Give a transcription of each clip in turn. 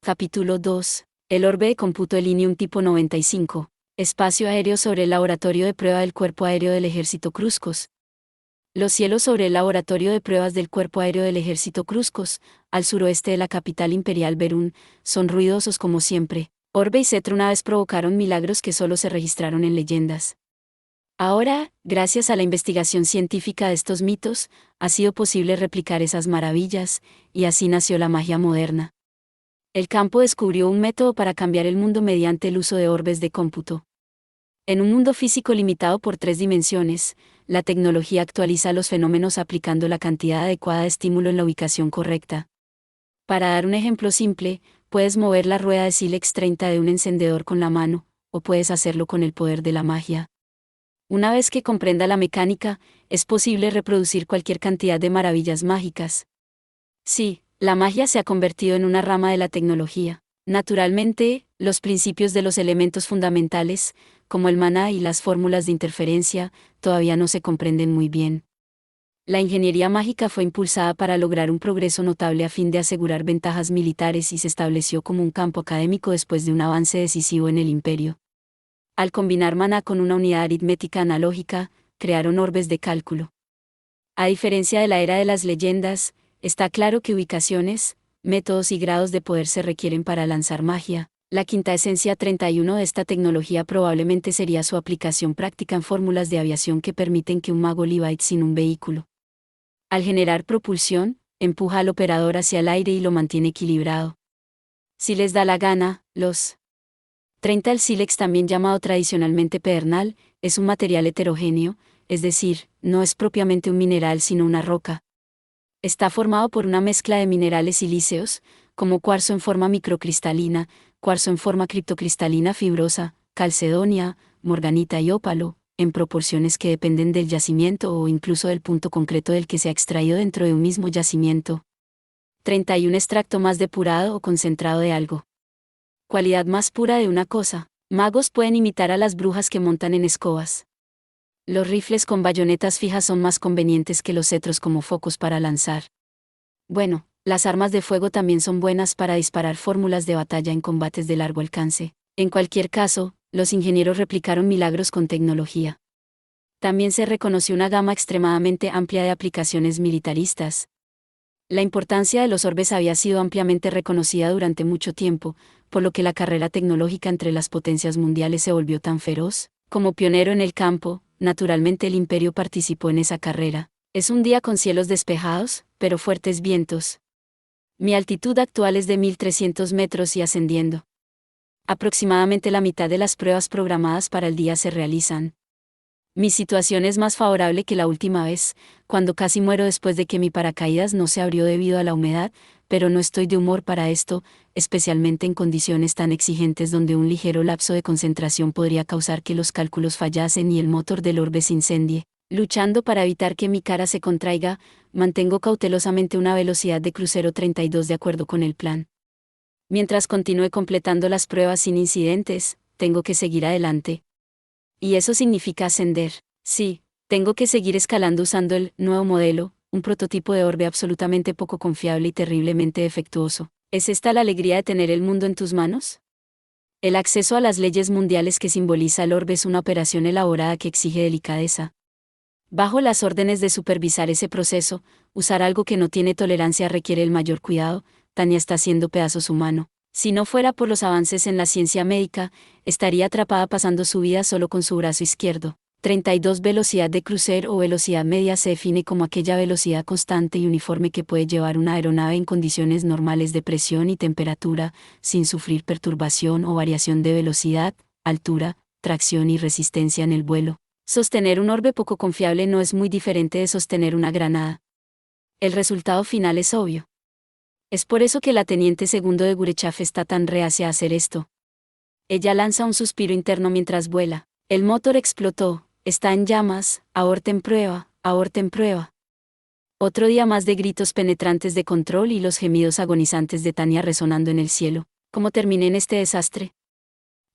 Capítulo 2. El orbe de cómputo Elinium tipo 95. Espacio aéreo sobre el laboratorio de prueba del Cuerpo Aéreo del Ejército Cruzcos. Los cielos sobre el laboratorio de pruebas del Cuerpo Aéreo del Ejército Cruzcos, al suroeste de la capital imperial Berún, son ruidosos como siempre. Orbe y Cetro una vez provocaron milagros que solo se registraron en leyendas. Ahora, gracias a la investigación científica de estos mitos, ha sido posible replicar esas maravillas, y así nació la magia moderna. El campo descubrió un método para cambiar el mundo mediante el uso de orbes de cómputo. En un mundo físico limitado por 3 dimensiones, la tecnología actualiza los fenómenos aplicando la cantidad adecuada de estímulo en la ubicación correcta. Para dar un ejemplo simple, puedes mover la rueda de sílex 30 de un encendedor con la mano, o puedes hacerlo con el poder de la magia. Una vez que comprenda la mecánica, es posible reproducir cualquier cantidad de maravillas mágicas. Sí, la magia se ha convertido en una rama de la tecnología. Naturalmente, los principios de los elementos fundamentales, como el maná y las fórmulas de interferencia, todavía no se comprenden muy bien. La ingeniería mágica fue impulsada para lograr un progreso notable a fin de asegurar ventajas militares y se estableció como un campo académico después de un avance decisivo en el imperio. Al combinar maná con una unidad aritmética analógica, crearon orbes de cálculo. A diferencia de la era de las leyendas, está claro que ubicaciones, métodos y grados de poder se requieren para lanzar magia. La quinta esencia 31 de esta tecnología probablemente sería su aplicación práctica en fórmulas de aviación que permiten que un mago levite sin un vehículo. Al generar propulsión, empuja al operador hacia el aire y lo mantiene equilibrado. Si les da la gana, los 30 El sílex, también llamado tradicionalmente pedernal, es un material heterogéneo, es decir, no es propiamente un mineral sino una roca. Está formado por una mezcla de minerales silíceos, como cuarzo en forma microcristalina, cuarzo en forma criptocristalina fibrosa, calcedonia, morganita y ópalo, en proporciones que dependen del yacimiento o incluso del punto concreto del que se ha extraído dentro de un mismo yacimiento. 31 Extracto más depurado o concentrado de algo. Cualidad más pura de una cosa. Magos pueden imitar a las brujas que montan en escobas. Los rifles con bayonetas fijas son más convenientes que los cetros como focos para lanzar. Bueno, las armas de fuego también son buenas para disparar fórmulas de batalla en combates de largo alcance. En cualquier caso, los ingenieros replicaron milagros con tecnología. También se reconoció una gama extremadamente amplia de aplicaciones militaristas. La importancia de los orbes había sido ampliamente reconocida durante mucho tiempo, por lo que la carrera tecnológica entre las potencias mundiales se volvió tan feroz. Como pionero en el campo, naturalmente el imperio participó en esa carrera. Es un día con cielos despejados, pero fuertes vientos. Mi altitud actual es de 1300 metros y ascendiendo. Aproximadamente la mitad de las pruebas programadas para el día se realizan. Mi situación es más favorable que la última vez, cuando casi muero después de que mi paracaídas no se abrió debido a la humedad, pero no estoy de humor para esto, especialmente en condiciones tan exigentes donde un ligero lapso de concentración podría causar que los cálculos fallasen y el motor del orbe se incendie. Luchando para evitar que mi cara se contraiga, mantengo cautelosamente una velocidad de crucero 32 de acuerdo con el plan. Mientras continúe completando las pruebas sin incidentes, tengo que seguir adelante. Y eso significa ascender. Sí, tengo que seguir escalando usando el nuevo modelo, un prototipo de orbe absolutamente poco confiable y terriblemente defectuoso. ¿Es esta la alegría de tener el mundo en tus manos? El acceso a las leyes mundiales que simboliza el orbe es una operación elaborada que exige delicadeza. Bajo las órdenes de supervisar ese proceso, usar algo que no tiene tolerancia requiere el mayor cuidado. Tania está haciendo pedazos su mano. Si no fuera por los avances en la ciencia médica, estaría atrapada pasando su vida solo con su brazo izquierdo. 32 Velocidad de crucero o velocidad media se define como aquella velocidad constante y uniforme que puede llevar una aeronave en condiciones normales de presión y temperatura, sin sufrir perturbación o variación de velocidad, altura, tracción y resistencia en el vuelo. Sostener un orbe poco confiable no es muy diferente de sostener una granada. El resultado final es obvio. Es por eso que la teniente segundo de Gurechaf está tan reacia a hacer esto. Ella lanza un suspiro interno mientras vuela. El motor explotó, está en llamas, aorta en prueba, aorta en prueba. Otro día más de gritos penetrantes de control y los gemidos agonizantes de Tania resonando en el cielo. ¿Cómo terminé en este desastre?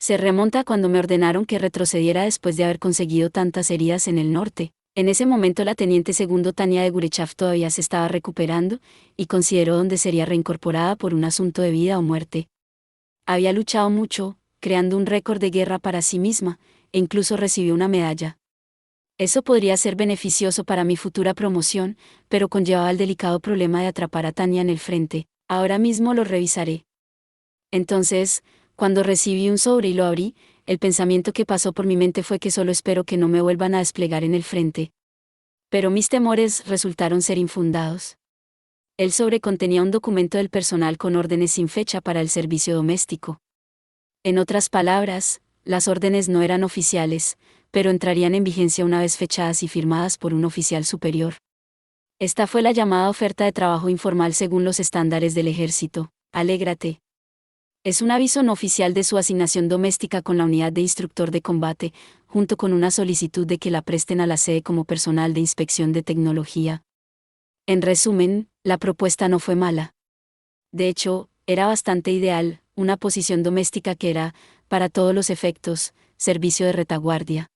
Se remonta a cuando me ordenaron que retrocediera después de haber conseguido tantas heridas en el norte. En ese momento la teniente segundo Tania de Gurechaf todavía se estaba recuperando, y consideró dónde sería reincorporada por un asunto de vida o muerte. Había luchado mucho, creando un récord de guerra para sí misma, e incluso recibió una medalla. Eso podría ser beneficioso para mi futura promoción, pero conllevaba el delicado problema de atrapar a Tanya en el frente. Ahora mismo lo revisaré. Entonces, cuando recibí un sobre y lo abrí, el pensamiento que pasó por mi mente fue que solo espero que no me vuelvan a desplegar en el frente. Pero mis temores resultaron ser infundados. El sobre contenía un documento del personal con órdenes sin fecha para el servicio doméstico. En otras palabras, las órdenes no eran oficiales, pero entrarían en vigencia una vez fechadas y firmadas por un oficial superior. Esta fue la llamada oferta de trabajo informal según los estándares del ejército. Alégrate. Es un aviso no oficial de su asignación doméstica con la unidad de instructor de combate, junto con una solicitud de que la presten a la sede como personal de inspección de tecnología. En resumen, la propuesta no fue mala. De hecho, era bastante ideal, una posición doméstica que era, para todos los efectos, servicio de retaguardia.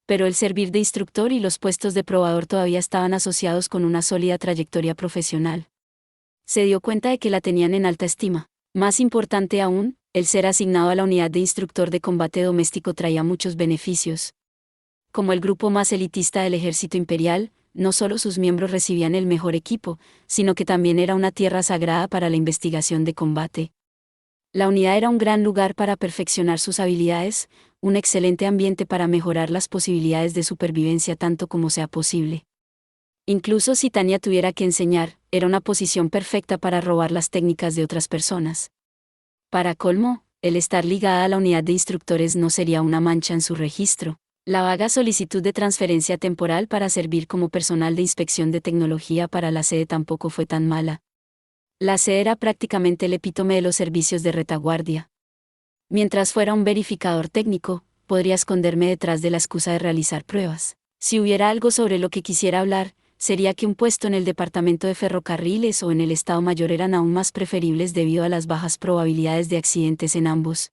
Pero el servir de instructor y los puestos de probador todavía estaban asociados con una sólida trayectoria profesional. Se dio cuenta de que la tenían en alta estima. Más importante aún, el ser asignado a la unidad de instructor de combate doméstico traía muchos beneficios. Como el grupo más elitista del ejército imperial, no solo sus miembros recibían el mejor equipo, sino que también era una tierra sagrada para la investigación de combate. La unidad era un gran lugar para perfeccionar sus habilidades, un excelente ambiente para mejorar las posibilidades de supervivencia tanto como sea posible. Incluso si Tanya tuviera que enseñar, era una posición perfecta para robar las técnicas de otras personas. Para colmo, el estar ligada a la unidad de instructores no sería una mancha en su registro. La vaga solicitud de transferencia temporal para servir como personal de inspección de tecnología para la sede tampoco fue tan mala. La sede era prácticamente el epítome de los servicios de retaguardia. Mientras fuera un verificador técnico, podría esconderme detrás de la excusa de realizar pruebas. Si hubiera algo sobre lo que quisiera hablar, sería que un puesto en el departamento de ferrocarriles o en el Estado Mayor eran aún más preferibles debido a las bajas probabilidades de accidentes en ambos.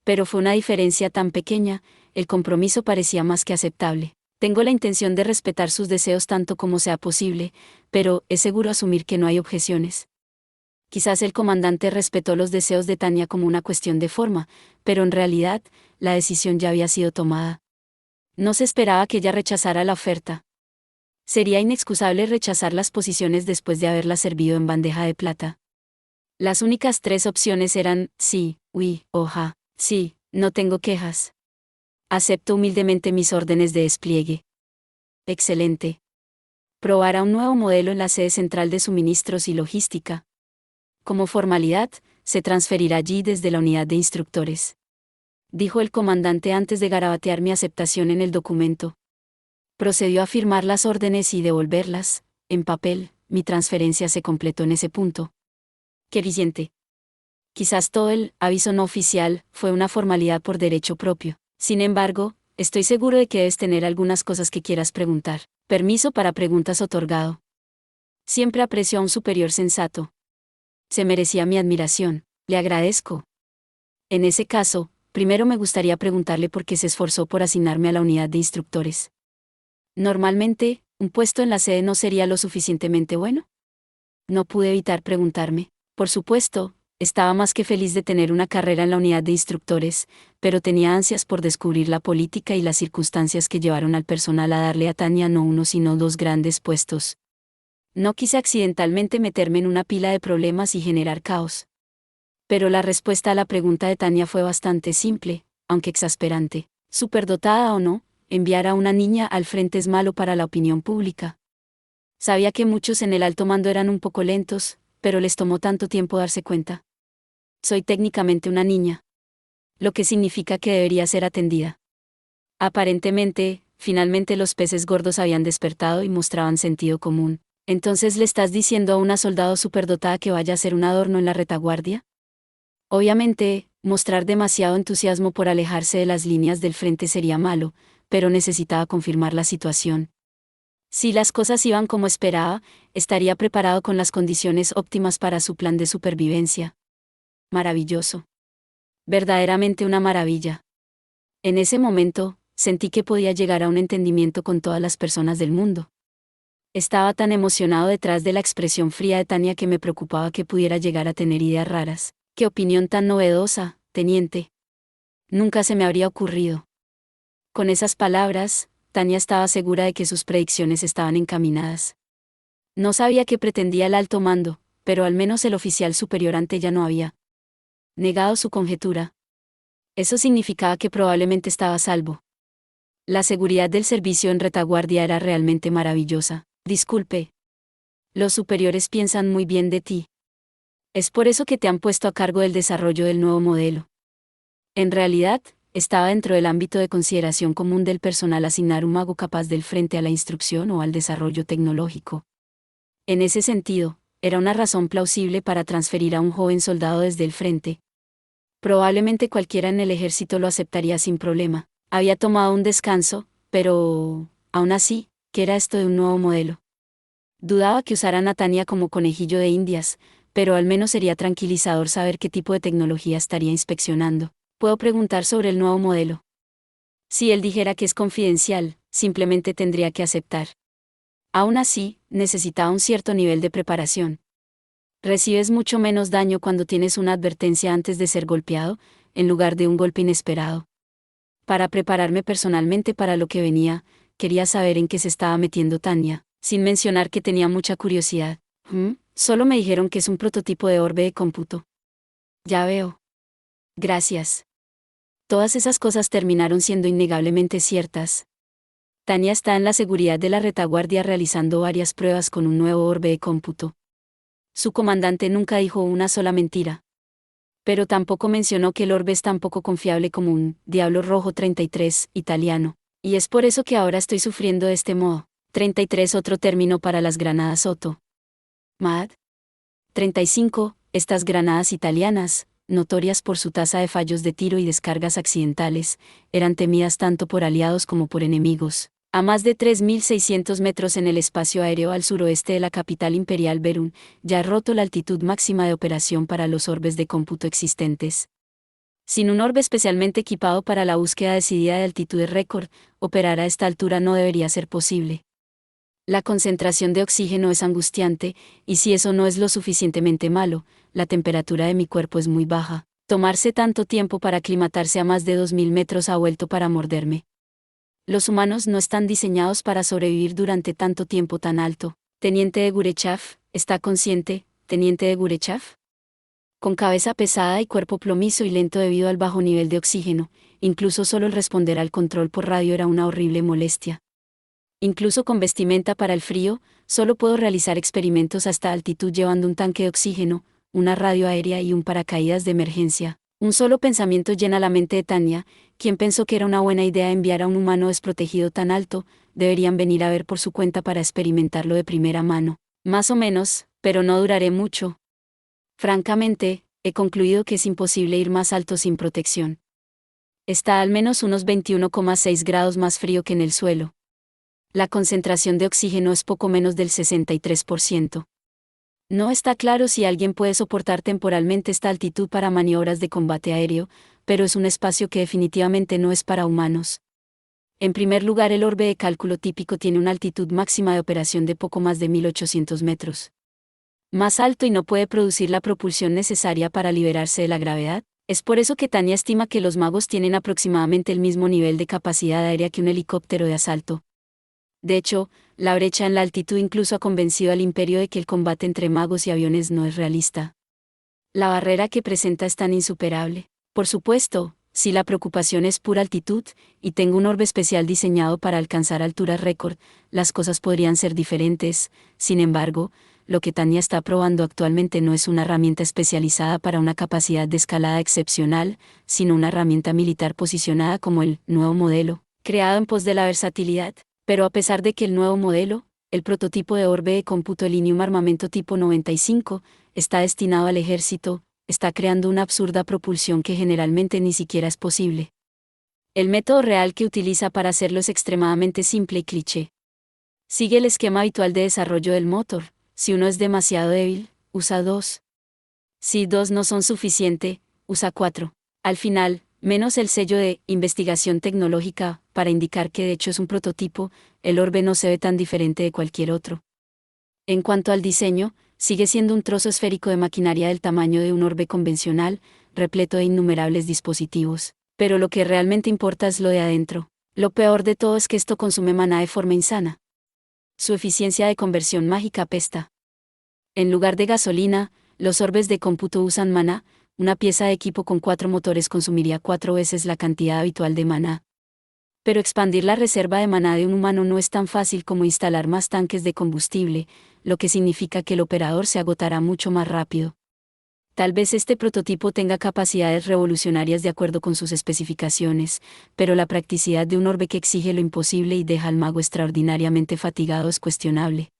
Pero fue una diferencia tan pequeña, el compromiso parecía más que aceptable. Tengo la intención de respetar sus deseos tanto como sea posible, pero es seguro asumir que no hay objeciones. Quizás el comandante respetó los deseos de Tanya como una cuestión de forma, pero en realidad, la decisión ya había sido tomada. No se esperaba que ella rechazara la oferta. Sería inexcusable rechazar las posiciones después de haberlas servido en bandeja de plata. Las únicas 3 opciones eran, sí, oui, o ja. Sí, no tengo quejas. Acepto humildemente mis órdenes de despliegue. Excelente. Probará un nuevo modelo en la sede central de suministros y logística. Como formalidad, se transferirá allí desde la unidad de instructores. Dijo el comandante antes de garabatear mi aceptación en el documento. Procedió a firmar las órdenes y devolverlas, en papel. Mi transferencia se completó en ese punto. ¡Qué eficiente! Quizás todo el aviso no oficial fue una formalidad por derecho propio. Sin embargo, estoy seguro de que debes tener algunas cosas que quieras preguntar. Permiso para preguntas otorgado. Siempre aprecio a un superior sensato. Se merecía mi admiración. Le agradezco. En ese caso, primero me gustaría preguntarle por qué se esforzó por asignarme a la unidad de instructores. Normalmente, ¿un puesto en la sede no sería lo suficientemente bueno? No pude evitar preguntarme. Por supuesto, estaba más que feliz de tener una carrera en la unidad de instructores, pero tenía ansias por descubrir la política y las circunstancias que llevaron al personal a darle a Tanya no uno sino 2 grandes puestos. No quise accidentalmente meterme en una pila de problemas y generar caos. Pero la respuesta a la pregunta de Tanya fue bastante simple, aunque exasperante. Superdotada o no, enviar a una niña al frente es malo para la opinión pública. Sabía que muchos en el alto mando eran un poco lentos, pero les tomó tanto tiempo darse cuenta. Soy técnicamente una niña. Lo que significa que debería ser atendida. Aparentemente, finalmente los peces gordos habían despertado y mostraban sentido común. ¿Entonces le estás diciendo a una soldado superdotada que vaya a ser un adorno en la retaguardia? Obviamente, mostrar demasiado entusiasmo por alejarse de las líneas del frente sería malo, pero necesitaba confirmar la situación. Si las cosas iban como esperaba, estaría preparado con las condiciones óptimas para su plan de supervivencia. Maravilloso. Verdaderamente una maravilla. En ese momento, sentí que podía llegar a un entendimiento con todas las personas del mundo. Estaba tan emocionado detrás de la expresión fría de Tanya que me preocupaba que pudiera llegar a tener ideas raras. Qué opinión tan novedosa, teniente. Nunca se me habría ocurrido. Con esas palabras, Tania estaba segura de que sus predicciones estaban encaminadas. No sabía qué pretendía el alto mando, pero al menos el oficial superior ante ella no había negado su conjetura. Eso significaba que probablemente estaba a salvo. La seguridad del servicio en retaguardia era realmente maravillosa. Disculpe. Los superiores piensan muy bien de ti. Es por eso que te han puesto a cargo del desarrollo del nuevo modelo. En realidad, estaba dentro del ámbito de consideración común del personal asignar un mago capaz del frente a la instrucción o al desarrollo tecnológico. En ese sentido, era una razón plausible para transferir a un joven soldado desde el frente. Probablemente cualquiera en el ejército lo aceptaría sin problema. Había tomado un descanso, pero, aún así, ¿qué era esto de un nuevo modelo? Dudaba que usaran a Tania como conejillo de Indias, pero al menos sería tranquilizador saber qué tipo de tecnología estaría inspeccionando. Puedo preguntar sobre el nuevo modelo. Si él dijera que es confidencial, simplemente tendría que aceptar. Aún así, necesitaba un cierto nivel de preparación. Recibes mucho menos daño cuando tienes una advertencia antes de ser golpeado, en lugar de un golpe inesperado. Para prepararme personalmente para lo que venía, quería saber en qué se estaba metiendo Tania, sin mencionar que tenía mucha curiosidad. Solo me dijeron que es un prototipo de orbe de cómputo. Ya veo. Gracias. Todas esas cosas terminaron siendo innegablemente ciertas. Tania está en la seguridad de la retaguardia realizando varias pruebas con un nuevo orbe de cómputo. Su comandante nunca dijo una sola mentira. Pero tampoco mencionó que el orbe es tan poco confiable como un Diablo Rojo 33 italiano. Y es por eso que ahora estoy sufriendo de este modo. 33 otro término para las granadas Otto. MAD. 35, estas granadas italianas, notorias por su tasa de fallos de tiro y descargas accidentales, eran temidas tanto por aliados como por enemigos. A más de 3.600 metros en el espacio aéreo al suroeste de la capital imperial Berún, ya ha roto la altitud máxima de operación para los orbes de cómputo existentes. Sin un orbe especialmente equipado para la búsqueda decidida de altitudes récord, operar a esta altura no debería ser posible. La concentración de oxígeno es angustiante, y si eso no es lo suficientemente malo, la temperatura de mi cuerpo es muy baja. Tomarse tanto tiempo para aclimatarse a más de 2.000 metros ha vuelto para morderme. Los humanos no están diseñados para sobrevivir durante tanto tiempo tan alto. Teniente de Gurechav, ¿está consciente, teniente de Gurechav? Con cabeza pesada y cuerpo plomizo y lento debido al bajo nivel de oxígeno, incluso solo el responder al control por radio era una horrible molestia. Incluso con vestimenta para el frío, solo puedo realizar experimentos a esta altitud llevando un tanque de oxígeno, una radio aérea y un paracaídas de emergencia. Un solo pensamiento llena la mente de Tania, quien pensó que era una buena idea enviar a un humano desprotegido tan alto, deberían venir a ver por su cuenta para experimentarlo de primera mano. Más o menos, pero no duraré mucho. Francamente, he concluido que es imposible ir más alto sin protección. Está al menos unos 21,6 grados más frío que en el suelo. La concentración de oxígeno es poco menos del 63%. No está claro si alguien puede soportar temporalmente esta altitud para maniobras de combate aéreo, pero es un espacio que definitivamente no es para humanos. En primer lugar, el orbe de cálculo típico tiene una altitud máxima de operación de poco más de 1.800 metros. Más alto y no puede producir la propulsión necesaria para liberarse de la gravedad. Es por eso que Tania estima que los magos tienen aproximadamente el mismo nivel de capacidad aérea que un helicóptero de asalto. De hecho, la brecha en la altitud incluso ha convencido al imperio de que el combate entre magos y aviones no es realista. La barrera que presenta es tan insuperable. Por supuesto, si la preocupación es pura altitud, y tengo un orbe especial diseñado para alcanzar alturas récord, las cosas podrían ser diferentes. Sin embargo, lo que Tania está probando actualmente no es una herramienta especializada para una capacidad de escalada excepcional, sino una herramienta militar posicionada como el nuevo modelo, creado en pos de la versatilidad. Pero a pesar de que el nuevo modelo, el prototipo de orbe de cómputo Elinium armamento tipo 95, está destinado al ejército, está creando una absurda propulsión que generalmente ni siquiera es posible. El método real que utiliza para hacerlo es extremadamente simple y cliché. Sigue el esquema habitual de desarrollo del motor. Si uno es demasiado débil, usa 2. Si 2 no son suficiente, usa 4. Al final, menos el sello de investigación tecnológica, para indicar que de hecho es un prototipo, el orbe no se ve tan diferente de cualquier otro. En cuanto al diseño, sigue siendo un trozo esférico de maquinaria del tamaño de un orbe convencional, repleto de innumerables dispositivos. Pero lo que realmente importa es lo de adentro. Lo peor de todo es que esto consume maná de forma insana. Su eficiencia de conversión mágica apesta. En lugar de gasolina, los orbes de cómputo usan maná. Una pieza de equipo con 4 motores consumiría 4 veces la cantidad habitual de maná. Pero expandir la reserva de maná de un humano no es tan fácil como instalar más tanques de combustible, lo que significa que el operador se agotará mucho más rápido. Tal vez este prototipo tenga capacidades revolucionarias de acuerdo con sus especificaciones, pero la practicidad de un orbe que exige lo imposible y deja al mago extraordinariamente fatigado es cuestionable.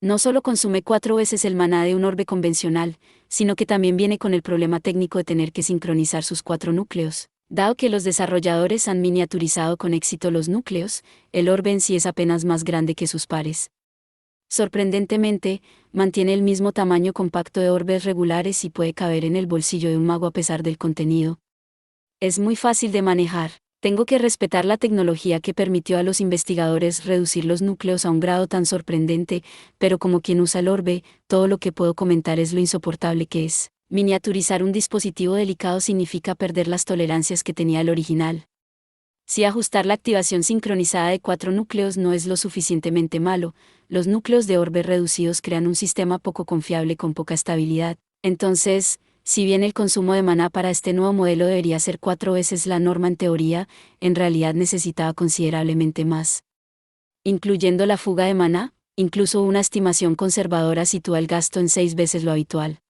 No solo consume 4 veces el maná de un orbe convencional, sino que también viene con el problema técnico de tener que sincronizar sus 4 núcleos. Dado que los desarrolladores han miniaturizado con éxito los núcleos, el orbe en sí es apenas más grande que sus pares. Sorprendentemente, mantiene el mismo tamaño compacto de orbes regulares y puede caber en el bolsillo de un mago a pesar del contenido. Es muy fácil de manejar. Tengo que respetar la tecnología que permitió a los investigadores reducir los núcleos a un grado tan sorprendente, pero como quien usa el orbe, todo lo que puedo comentar es lo insoportable que es. Miniaturizar un dispositivo delicado significa perder las tolerancias que tenía el original. Si ajustar la activación sincronizada de 4 núcleos no es lo suficientemente malo, los núcleos de orbe reducidos crean un sistema poco confiable con poca estabilidad. Entonces, si bien el consumo de maná para este nuevo modelo debería ser 4 veces la norma en teoría, en realidad necesitaba considerablemente más. Incluyendo la fuga de maná, incluso una estimación conservadora sitúa el gasto en 6 veces lo habitual.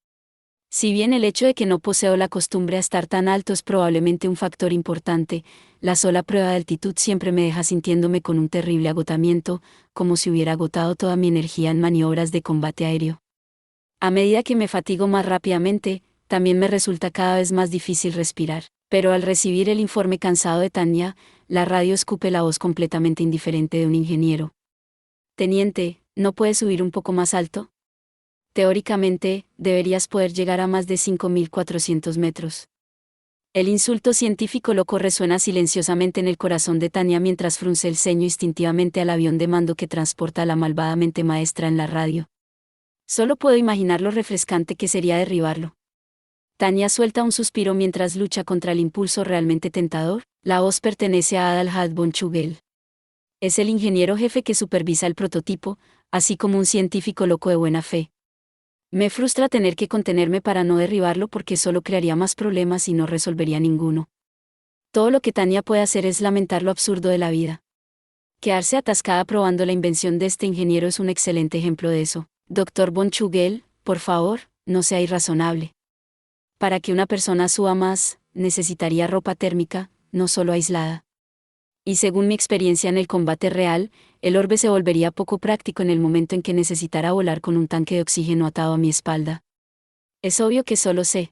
Si bien el hecho de que no poseo la costumbre a estar tan alto es probablemente un factor importante, la sola prueba de altitud siempre me deja sintiéndome con un terrible agotamiento, como si hubiera agotado toda mi energía en maniobras de combate aéreo. A medida que me fatigo más rápidamente, también me resulta cada vez más difícil respirar. Pero al recibir el informe cansado de Tanya, la radio escupe la voz completamente indiferente de un ingeniero. Teniente, ¿no puedes subir un poco más alto? Teóricamente, deberías poder llegar a más de 5.400 metros. El insulto científico loco resuena silenciosamente en el corazón de Tanya mientras frunce el ceño instintivamente al avión de mando que transporta a la malvada mente maestra en la radio. Solo puedo imaginar lo refrescante que sería derribarlo. Tanya suelta un suspiro mientras lucha contra el impulso realmente tentador. La voz pertenece a Adalhard von Chugel. Es el ingeniero jefe que supervisa el prototipo, así como un científico loco de buena fe. Me frustra tener que contenerme para no derribarlo porque solo crearía más problemas y no resolvería ninguno. Todo lo que Tanya puede hacer es lamentar lo absurdo de la vida. Quedarse atascada probando la invención de este ingeniero es un excelente ejemplo de eso. Dr. von Chugel, por favor, no sea irrazonable. Para que una persona suba más, necesitaría ropa térmica, no solo aislada. Y según mi experiencia en el combate real, el orbe se volvería poco práctico en el momento en que necesitara volar con un tanque de oxígeno atado a mi espalda. Es obvio que solo sé.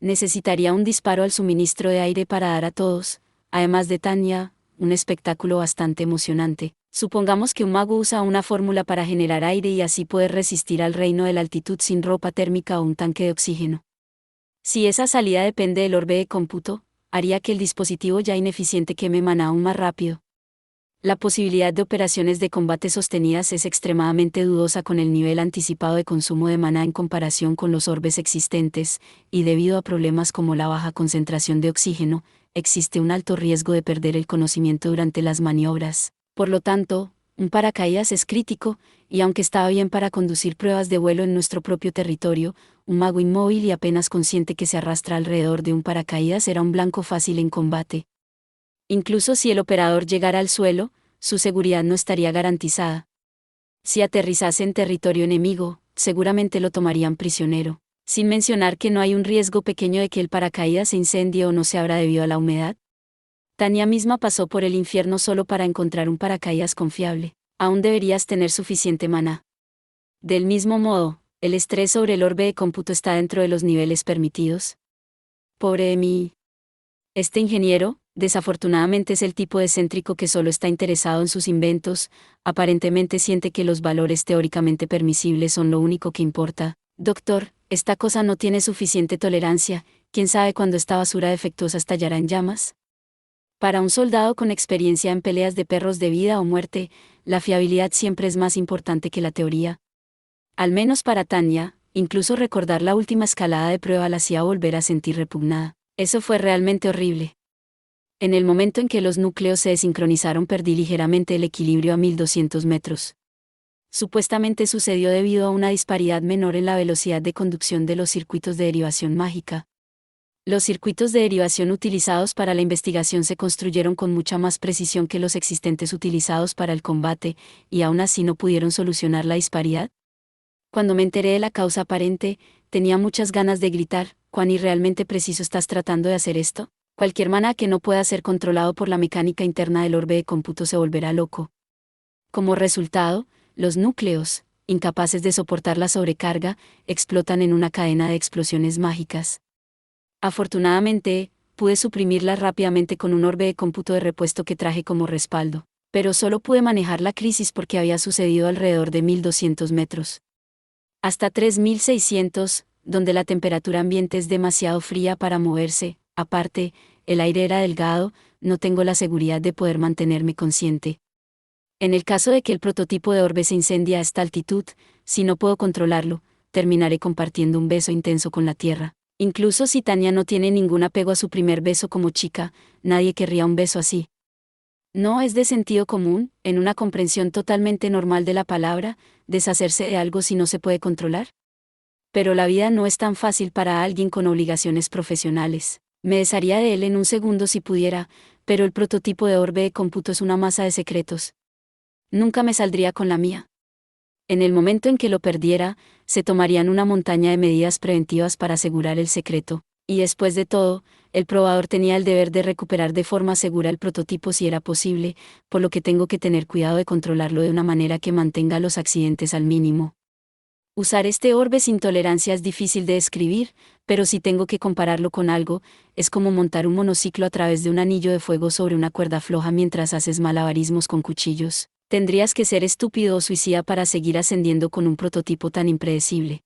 Necesitaría un disparo al suministro de aire para dar a todos, además de Tanya, un espectáculo bastante emocionante. Supongamos que un mago usa una fórmula para generar aire y así poder resistir al reino de la altitud sin ropa térmica o un tanque de oxígeno. Si esa salida depende del orbe de cómputo, haría que el dispositivo ya ineficiente queme maná aún más rápido. La posibilidad de operaciones de combate sostenidas es extremadamente dudosa con el nivel anticipado de consumo de maná en comparación con los orbes existentes, y debido a problemas como la baja concentración de oxígeno, existe un alto riesgo de perder el conocimiento durante las maniobras. Por lo tanto, un paracaídas es crítico, y aunque estaba bien para conducir pruebas de vuelo en nuestro propio territorio, un mago inmóvil y apenas consciente que se arrastra alrededor de un paracaídas era un blanco fácil en combate. Incluso si el operador llegara al suelo, su seguridad no estaría garantizada. Si aterrizase en territorio enemigo, seguramente lo tomarían prisionero, sin mencionar que no hay un riesgo pequeño de que el paracaídas se incendie o no se abra debido a la humedad. Tanya misma pasó por el infierno solo para encontrar un paracaídas confiable. Aún deberías tener suficiente maná. Del mismo modo, el estrés sobre el orbe de cómputo está dentro de los niveles permitidos. Pobre de mí. Este ingeniero, desafortunadamente es el tipo de excéntrico que solo está interesado en sus inventos, aparentemente siente que los valores teóricamente permisibles son lo único que importa. Doctor, esta cosa no tiene suficiente tolerancia, ¿quién sabe cuándo esta basura defectuosa estallará en llamas? Para un soldado con experiencia en peleas de perros de vida o muerte, la fiabilidad siempre es más importante que la teoría. Al menos para Tanya, incluso recordar la última escalada de prueba la hacía volver a sentir repugnada. Eso fue realmente horrible. En el momento en que los núcleos se desincronizaron perdí ligeramente el equilibrio a 1200 metros. Supuestamente sucedió debido a una disparidad menor en la velocidad de conducción de los circuitos de derivación mágica. Los circuitos de derivación utilizados para la investigación se construyeron con mucha más precisión que los existentes utilizados para el combate, y aún así no pudieron solucionar la disparidad. Cuando me enteré de la causa aparente, tenía muchas ganas de gritar: ¿cuán irrealmente preciso estás tratando de hacer esto? Cualquier maná que no pueda ser controlado por la mecánica interna del orbe de cómputo se volverá loco. Como resultado, los núcleos, incapaces de soportar la sobrecarga, explotan en una cadena de explosiones mágicas. Afortunadamente, pude suprimirlas rápidamente con un orbe de cómputo de repuesto que traje como respaldo, pero solo pude manejar la crisis porque había sucedido alrededor de 1200 metros. Hasta 3600, donde la temperatura ambiente es demasiado fría para moverse, aparte, el aire era delgado, no tengo la seguridad de poder mantenerme consciente. En el caso de que el prototipo de orbe se incendie a esta altitud, si no puedo controlarlo, terminaré compartiendo un beso intenso con la Tierra. Incluso si Tanya no tiene ningún apego a su primer beso como chica, nadie querría un beso así. No es de sentido común, en una comprensión totalmente normal de la palabra, deshacerse de algo si no se puede controlar. Pero la vida no es tan fácil para alguien con obligaciones profesionales. Me desharía de él en un segundo si pudiera, pero el prototipo de orbe de cómputo es una masa de secretos. Nunca me saldría con la mía. En el momento en que lo perdiera, se tomarían una montaña de medidas preventivas para asegurar el secreto, y después de todo, el probador tenía el deber de recuperar de forma segura el prototipo si era posible, por lo que tengo que tener cuidado de controlarlo de una manera que mantenga los accidentes al mínimo. Usar este orbe sin tolerancia es difícil de describir, pero si tengo que compararlo con algo, es como montar un monociclo a través de un anillo de fuego sobre una cuerda floja mientras haces malabarismos con cuchillos. Tendrías que ser estúpido o suicida para seguir ascendiendo con un prototipo tan impredecible.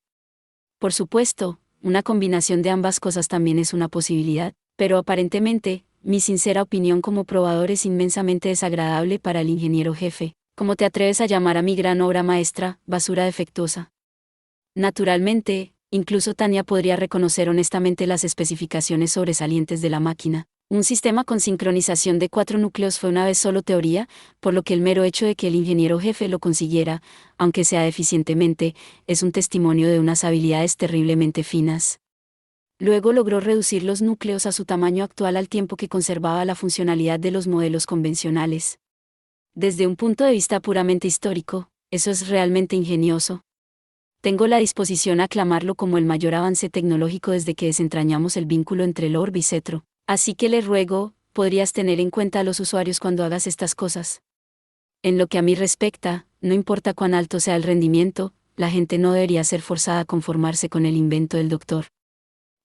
Por supuesto, una combinación de ambas cosas también es una posibilidad, pero aparentemente, mi sincera opinión como probador es inmensamente desagradable para el ingeniero jefe. ¿Cómo te atreves a llamar a mi gran obra maestra, basura defectuosa? Naturalmente, incluso Tanya podría reconocer honestamente las especificaciones sobresalientes de la máquina. Un sistema con sincronización de 4 núcleos fue una vez solo teoría, por lo que el mero hecho de que el ingeniero jefe lo consiguiera, aunque sea deficientemente, es un testimonio de unas habilidades terriblemente finas. Luego logró reducir los núcleos a su tamaño actual al tiempo que conservaba la funcionalidad de los modelos convencionales. Desde un punto de vista puramente histórico, eso es realmente ingenioso. Tengo la disposición a aclamarlo como el mayor avance tecnológico desde que desentrañamos el vínculo entre el orbe y cetro. Así que le ruego, podrías tener en cuenta a los usuarios cuando hagas estas cosas. En lo que a mí respecta, no importa cuán alto sea el rendimiento, la gente no debería ser forzada a conformarse con el invento del doctor.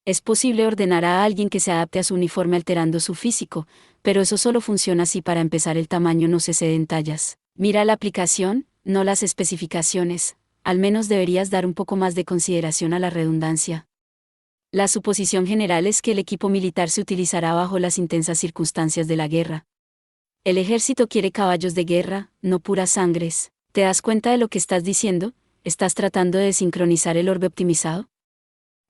Es posible ordenar a alguien que se adapte a su uniforme alterando su físico, pero eso solo funciona si para empezar el tamaño no se cede en tallas. Mira la aplicación, no las especificaciones. Al menos deberías dar un poco más de consideración a la redundancia. La suposición general es que el equipo militar se utilizará bajo las intensas circunstancias de la guerra. El ejército quiere caballos de guerra, no puras sangres. ¿Te das cuenta de lo que estás diciendo? ¿Estás tratando de sincronizar el orbe optimizado?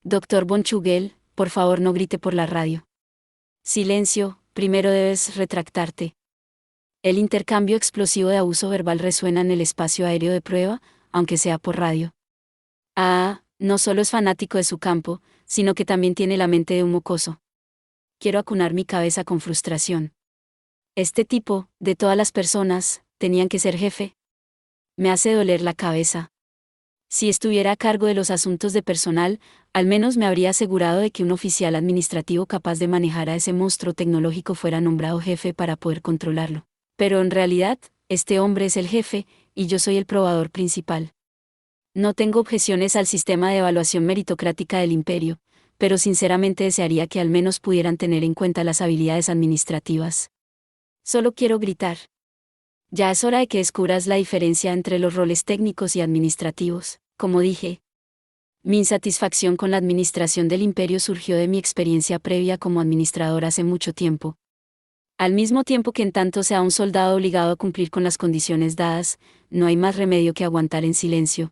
Dr. von Chugel, por favor no grite por la radio. Silencio, primero debes retractarte. El intercambio explosivo de abuso verbal resuena en el espacio aéreo de prueba, aunque sea por radio. No solo es fanático de su campo, sino que también tiene la mente de un mocoso. Quiero acunar mi cabeza con frustración. Este tipo, de todas las personas, tenían que ser jefe. Me hace doler la cabeza. Si estuviera a cargo de los asuntos de personal, al menos me habría asegurado de que un oficial administrativo capaz de manejar a ese monstruo tecnológico fuera nombrado jefe para poder controlarlo. Pero en realidad, este hombre es el jefe, y yo soy el probador principal. No tengo objeciones al sistema de evaluación meritocrática del imperio, pero sinceramente desearía que al menos pudieran tener en cuenta las habilidades administrativas. Solo quiero gritar. Ya es hora de que descubras la diferencia entre los roles técnicos y administrativos, como dije. Mi insatisfacción con la administración del imperio surgió de mi experiencia previa como administrador hace mucho tiempo. Al mismo tiempo que en tanto sea un soldado obligado a cumplir con las condiciones dadas, no hay más remedio que aguantar en silencio.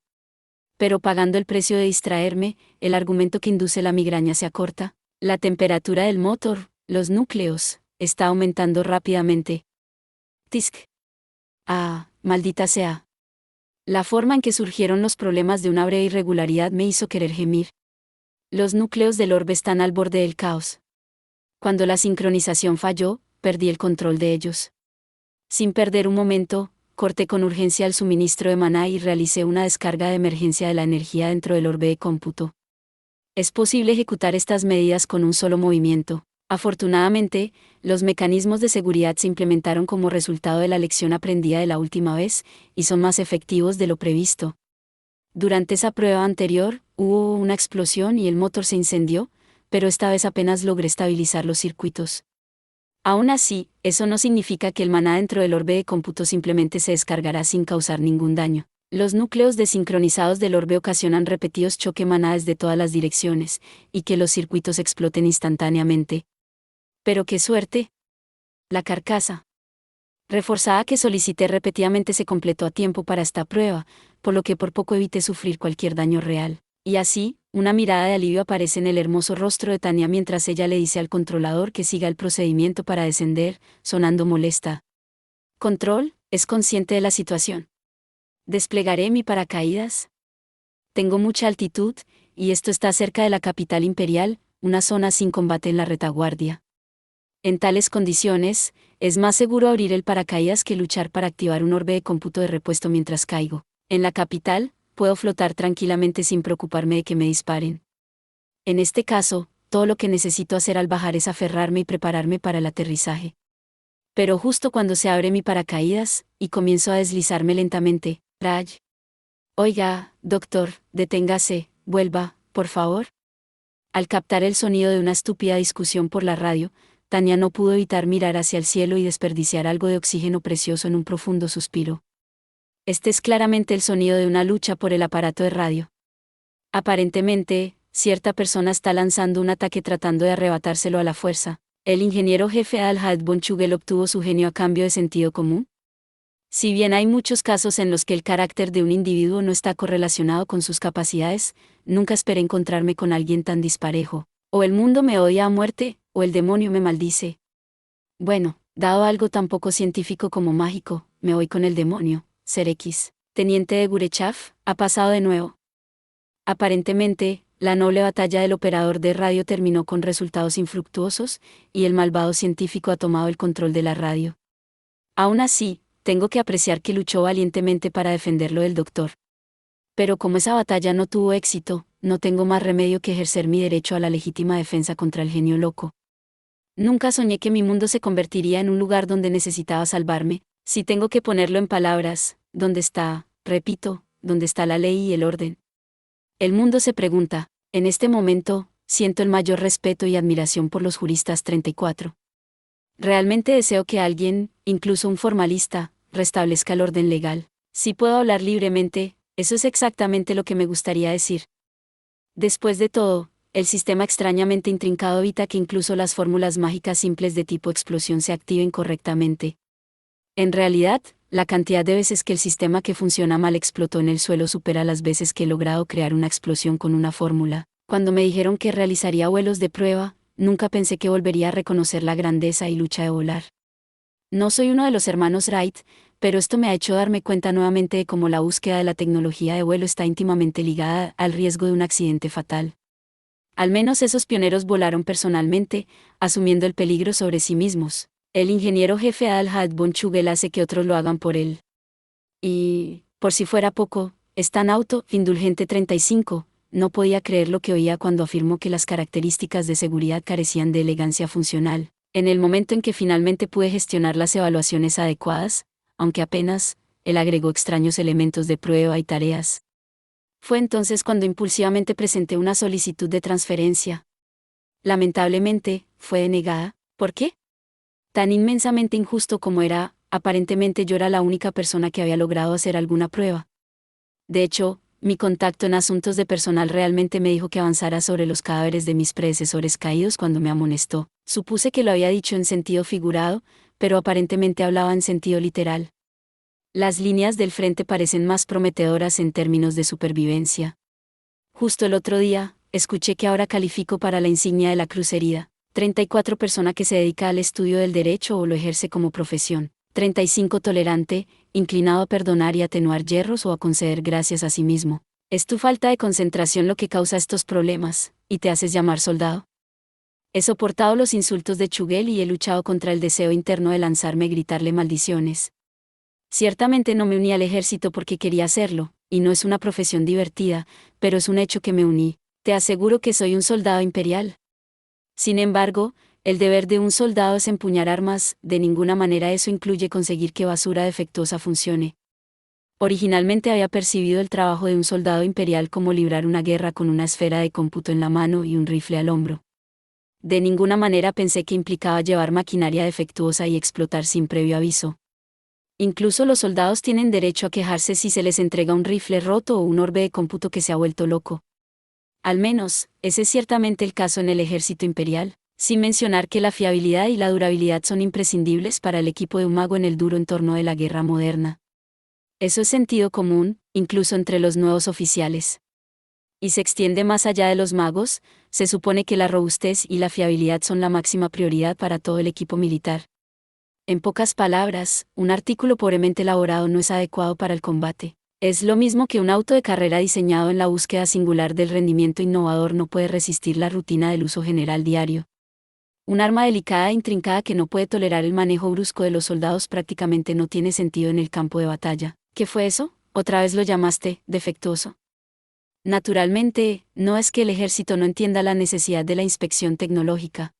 Pero pagando el precio de distraerme, el argumento que induce la migraña se acorta. La temperatura del motor, los núcleos, está aumentando rápidamente. Tisk. Ah, maldita sea. La forma en que surgieron los problemas de una breve irregularidad me hizo querer gemir. Los núcleos del orbe están al borde del caos. Cuando la sincronización falló, perdí el control de ellos. Sin perder un momento, corté con urgencia el suministro de maná y realicé una descarga de emergencia de la energía dentro del orbe de cómputo. Es posible ejecutar estas medidas con un solo movimiento. Afortunadamente, los mecanismos de seguridad se implementaron como resultado de la lección aprendida de la última vez, y son más efectivos de lo previsto. Durante esa prueba anterior, hubo una explosión y el motor se incendió, pero esta vez apenas logré estabilizar los circuitos. Aún así, eso no significa que el maná dentro del orbe de cómputo simplemente se descargará sin causar ningún daño. Los núcleos desincronizados del orbe ocasionan repetidos choque maná desde todas las direcciones, y que los circuitos exploten instantáneamente. Pero qué suerte. La carcasa reforzada que solicité repetidamente se completó a tiempo para esta prueba, por lo que por poco evité sufrir cualquier daño real. Y así, una mirada de alivio aparece en el hermoso rostro de Tania mientras ella le dice al controlador que siga el procedimiento para descender, sonando molesta. Control, ¿es consciente de la situación? ¿Desplegaré mi paracaídas? Tengo mucha altitud, y esto está cerca de la capital imperial, una zona sin combate en la retaguardia. En tales condiciones, es más seguro abrir el paracaídas que luchar para activar un orbe de cómputo de repuesto mientras caigo. En la capital, puedo flotar tranquilamente sin preocuparme de que me disparen. En este caso, todo lo que necesito hacer al bajar es aferrarme y prepararme para el aterrizaje. Pero justo cuando se abre mi paracaídas, y comienzo a deslizarme lentamente, Raj. Oiga, doctor, deténgase, vuelva, por favor. Al captar el sonido de una estúpida discusión por la radio, Tania no pudo evitar mirar hacia el cielo y desperdiciar algo de oxígeno precioso en un profundo suspiro. Este es claramente el sonido de una lucha por el aparato de radio. Aparentemente, cierta persona está lanzando un ataque tratando de arrebatárselo a la fuerza. ¿El ingeniero jefe Al-Had von Chugel obtuvo su genio a cambio de sentido común? Si bien hay muchos casos en los que el carácter de un individuo no está correlacionado con sus capacidades, nunca esperé encontrarme con alguien tan disparejo. O el mundo me odia a muerte, o el demonio me maldice. Bueno, dado algo tan poco científico como mágico, me voy con el demonio. Ser X, teniente de Gurechav, ha pasado de nuevo. Aparentemente, la noble batalla del operador de radio terminó con resultados infructuosos, y el malvado científico ha tomado el control de la radio. Aún así, tengo que apreciar que luchó valientemente para defenderlo del doctor. Pero como esa batalla no tuvo éxito, no tengo más remedio que ejercer mi derecho a la legítima defensa contra el genio loco. Nunca soñé que mi mundo se convertiría en un lugar donde necesitaba salvarme. Si tengo que ponerlo en palabras, ¿dónde está, repito, dónde está la ley y el orden? El mundo se pregunta. En este momento, siento el mayor respeto y admiración por los juristas 34. Realmente deseo que alguien, incluso un formalista, restablezca el orden legal. Si puedo hablar libremente, eso es exactamente lo que me gustaría decir. Después de todo, el sistema extrañamente intrincado evita que incluso las fórmulas mágicas simples de tipo explosión se activen correctamente. En realidad, la cantidad de veces que el sistema que funciona mal explotó en el suelo supera las veces que he logrado crear una explosión con una fórmula. Cuando me dijeron que realizaría vuelos de prueba, nunca pensé que volvería a reconocer la grandeza y lucha de volar. No soy uno de los hermanos Wright, pero esto me ha hecho darme cuenta nuevamente de cómo la búsqueda de la tecnología de vuelo está íntimamente ligada al riesgo de un accidente fatal. Al menos esos pioneros volaron personalmente, asumiendo el peligro sobre sí mismos. El ingeniero jefe Al-Had von Chugel hace que otros lo hagan por él. Y, por si fuera poco, es tan indulgente 35, no podía creer lo que oía cuando afirmó que las características de seguridad carecían de elegancia funcional. En el momento en que finalmente pude gestionar las evaluaciones adecuadas, aunque apenas, él agregó extraños elementos de prueba y tareas. Fue entonces cuando impulsivamente presenté una solicitud de transferencia. Lamentablemente, fue denegada. ¿Por qué? Tan inmensamente injusto como era, aparentemente yo era la única persona que había logrado hacer alguna prueba. De hecho, mi contacto en asuntos de personal realmente me dijo que avanzara sobre los cadáveres de mis predecesores caídos cuando me amonestó. Supuse que lo había dicho en sentido figurado, pero aparentemente hablaba en sentido literal. Las líneas del frente parecen más prometedoras en términos de supervivencia. Justo el otro día, escuché que ahora califico para la insignia de la Cruz Herida. 34 persona que se dedica al estudio del derecho o lo ejerce como profesión. 35 tolerante, inclinado a perdonar y atenuar yerros o a conceder gracias a sí mismo. ¿Es tu falta de concentración lo que causa estos problemas, y te haces llamar soldado? He soportado los insultos de Chugel y he luchado contra el deseo interno de lanzarme y gritarle maldiciones. Ciertamente no me uní al ejército porque quería hacerlo, y no es una profesión divertida, pero es un hecho que me uní. Te aseguro que soy un soldado imperial. Sin embargo, el deber de un soldado es empuñar armas, de ninguna manera eso incluye conseguir que basura defectuosa funcione. Originalmente había percibido el trabajo de un soldado imperial como librar una guerra con una esfera de cómputo en la mano y un rifle al hombro. De ninguna manera pensé que implicaba llevar maquinaria defectuosa y explotar sin previo aviso. Incluso los soldados tienen derecho a quejarse si se les entrega un rifle roto o un orbe de cómputo que se ha vuelto loco. Al menos, ese es ciertamente el caso en el ejército imperial, sin mencionar que la fiabilidad y la durabilidad son imprescindibles para el equipo de un mago en el duro entorno de la guerra moderna. Eso es sentido común, incluso entre los nuevos oficiales. Y se extiende más allá de los magos, se supone que la robustez y la fiabilidad son la máxima prioridad para todo el equipo militar. En pocas palabras, un artículo pobremente elaborado no es adecuado para el combate. Es lo mismo que un auto de carrera diseñado en la búsqueda singular del rendimiento innovador no puede resistir la rutina del uso general diario. Un arma delicada e intrincada que no puede tolerar el manejo brusco de los soldados prácticamente no tiene sentido en el campo de batalla. ¿Qué fue eso? ¿Otra vez lo llamaste defectuoso? Naturalmente, no es que el ejército no entienda la necesidad de la inspección tecnológica.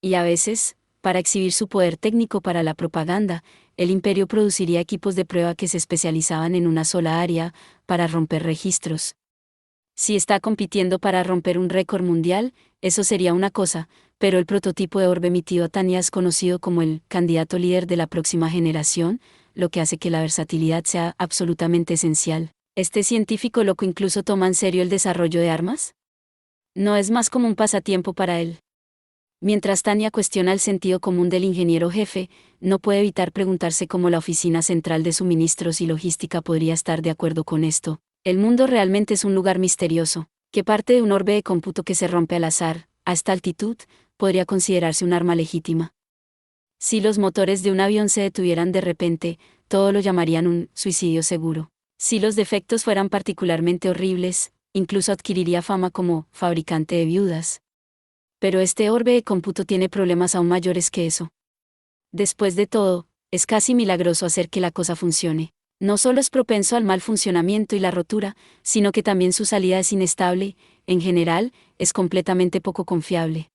Y a veces, para exhibir su poder técnico para la propaganda, el imperio produciría equipos de prueba que se especializaban en una sola área, para romper registros. Si está compitiendo para romper un récord mundial, eso sería una cosa, pero el prototipo de orbe emitido a Tania es conocido como el candidato líder de la próxima generación, lo que hace que la versatilidad sea absolutamente esencial. ¿Este científico loco incluso toma en serio el desarrollo de armas? No es más como un pasatiempo para él. Mientras Tania cuestiona el sentido común del ingeniero jefe, no puede evitar preguntarse cómo la Oficina Central de Suministros y Logística podría estar de acuerdo con esto. El mundo realmente es un lugar misterioso. ¿Qué parte de un orbe de cómputo que se rompe al azar, a esta altitud, podría considerarse un arma legítima? Si los motores de un avión se detuvieran de repente, todo lo llamarían un suicidio seguro. Si los defectos fueran particularmente horribles, incluso adquiriría fama como fabricante de viudas. Pero este orbe de cómputo tiene problemas aún mayores que eso. Después de todo, es casi milagroso hacer que la cosa funcione. No solo es propenso al mal funcionamiento y la rotura, sino que también su salida es inestable, en general, es completamente poco confiable.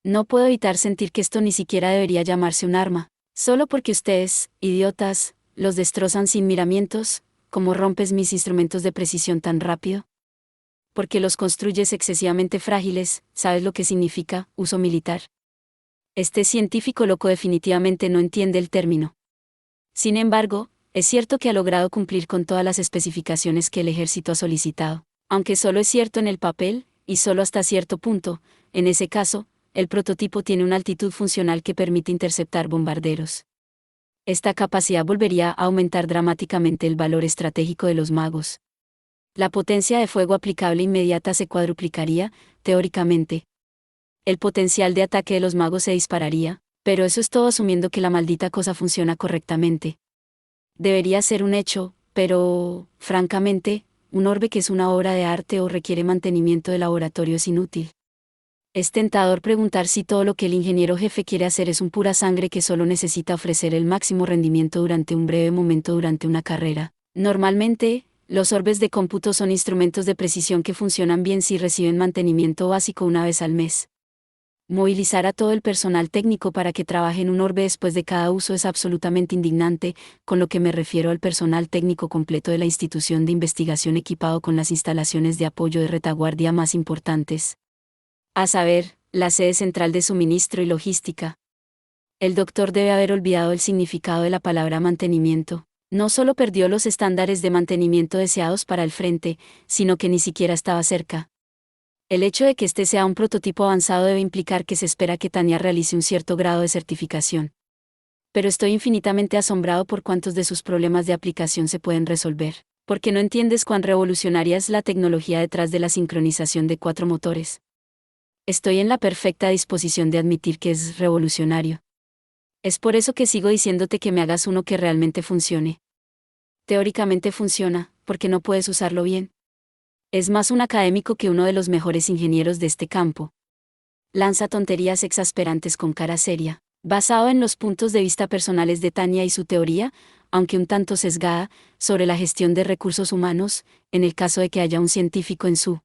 No puedo evitar sentir que esto ni siquiera debería llamarse un arma, solo porque ustedes, idiotas, los destrozan sin miramientos. ¿Cómo rompes mis instrumentos de precisión tan rápido? Porque los construyes excesivamente frágiles. ¿Sabes lo que significa uso militar? Este científico loco definitivamente no entiende el término. Sin embargo, es cierto que ha logrado cumplir con todas las especificaciones que el ejército ha solicitado. Aunque solo es cierto en el papel, y solo hasta cierto punto, en ese caso, el prototipo tiene una altitud funcional que permite interceptar bombarderos. Esta capacidad volvería a aumentar dramáticamente el valor estratégico de los magos. La potencia de fuego aplicable inmediata se cuadruplicaría, teóricamente. El potencial de ataque de los magos se dispararía, pero eso es todo asumiendo que la maldita cosa funciona correctamente. Debería ser un hecho, pero, francamente, un orbe que es una obra de arte o requiere mantenimiento de laboratorio es inútil. Es tentador preguntar si todo lo que el ingeniero jefe quiere hacer es un pura sangre que solo necesita ofrecer el máximo rendimiento durante un breve momento durante una carrera. Normalmente, los orbes de cómputo son instrumentos de precisión que funcionan bien si reciben mantenimiento básico una vez al mes. Movilizar a todo el personal técnico para que trabaje en un orbe después de cada uso es absolutamente indignante, con lo que me refiero al personal técnico completo de la institución de investigación equipado con las instalaciones de apoyo de retaguardia más importantes. A saber, la sede central de suministro y logística. El doctor debe haber olvidado el significado de la palabra mantenimiento. No solo perdió los estándares de mantenimiento deseados para el frente, sino que ni siquiera estaba cerca. El hecho de que este sea un prototipo avanzado debe implicar que se espera que Tania realice un cierto grado de certificación. Pero estoy infinitamente asombrado por cuántos de sus problemas de aplicación se pueden resolver, porque no entiendes cuán revolucionaria es la tecnología detrás de la sincronización de 4 motores. Estoy en la perfecta disposición de admitir que es revolucionario. Es por eso que sigo diciéndote que me hagas uno que realmente funcione. Teóricamente funciona, porque no puedes usarlo bien. Es más un académico que uno de los mejores ingenieros de este campo. Lanza tonterías exasperantes con cara seria, basado en los puntos de vista personales de Tania y su teoría, aunque un tanto sesgada, sobre la gestión de recursos humanos, en el caso de que haya un científico en su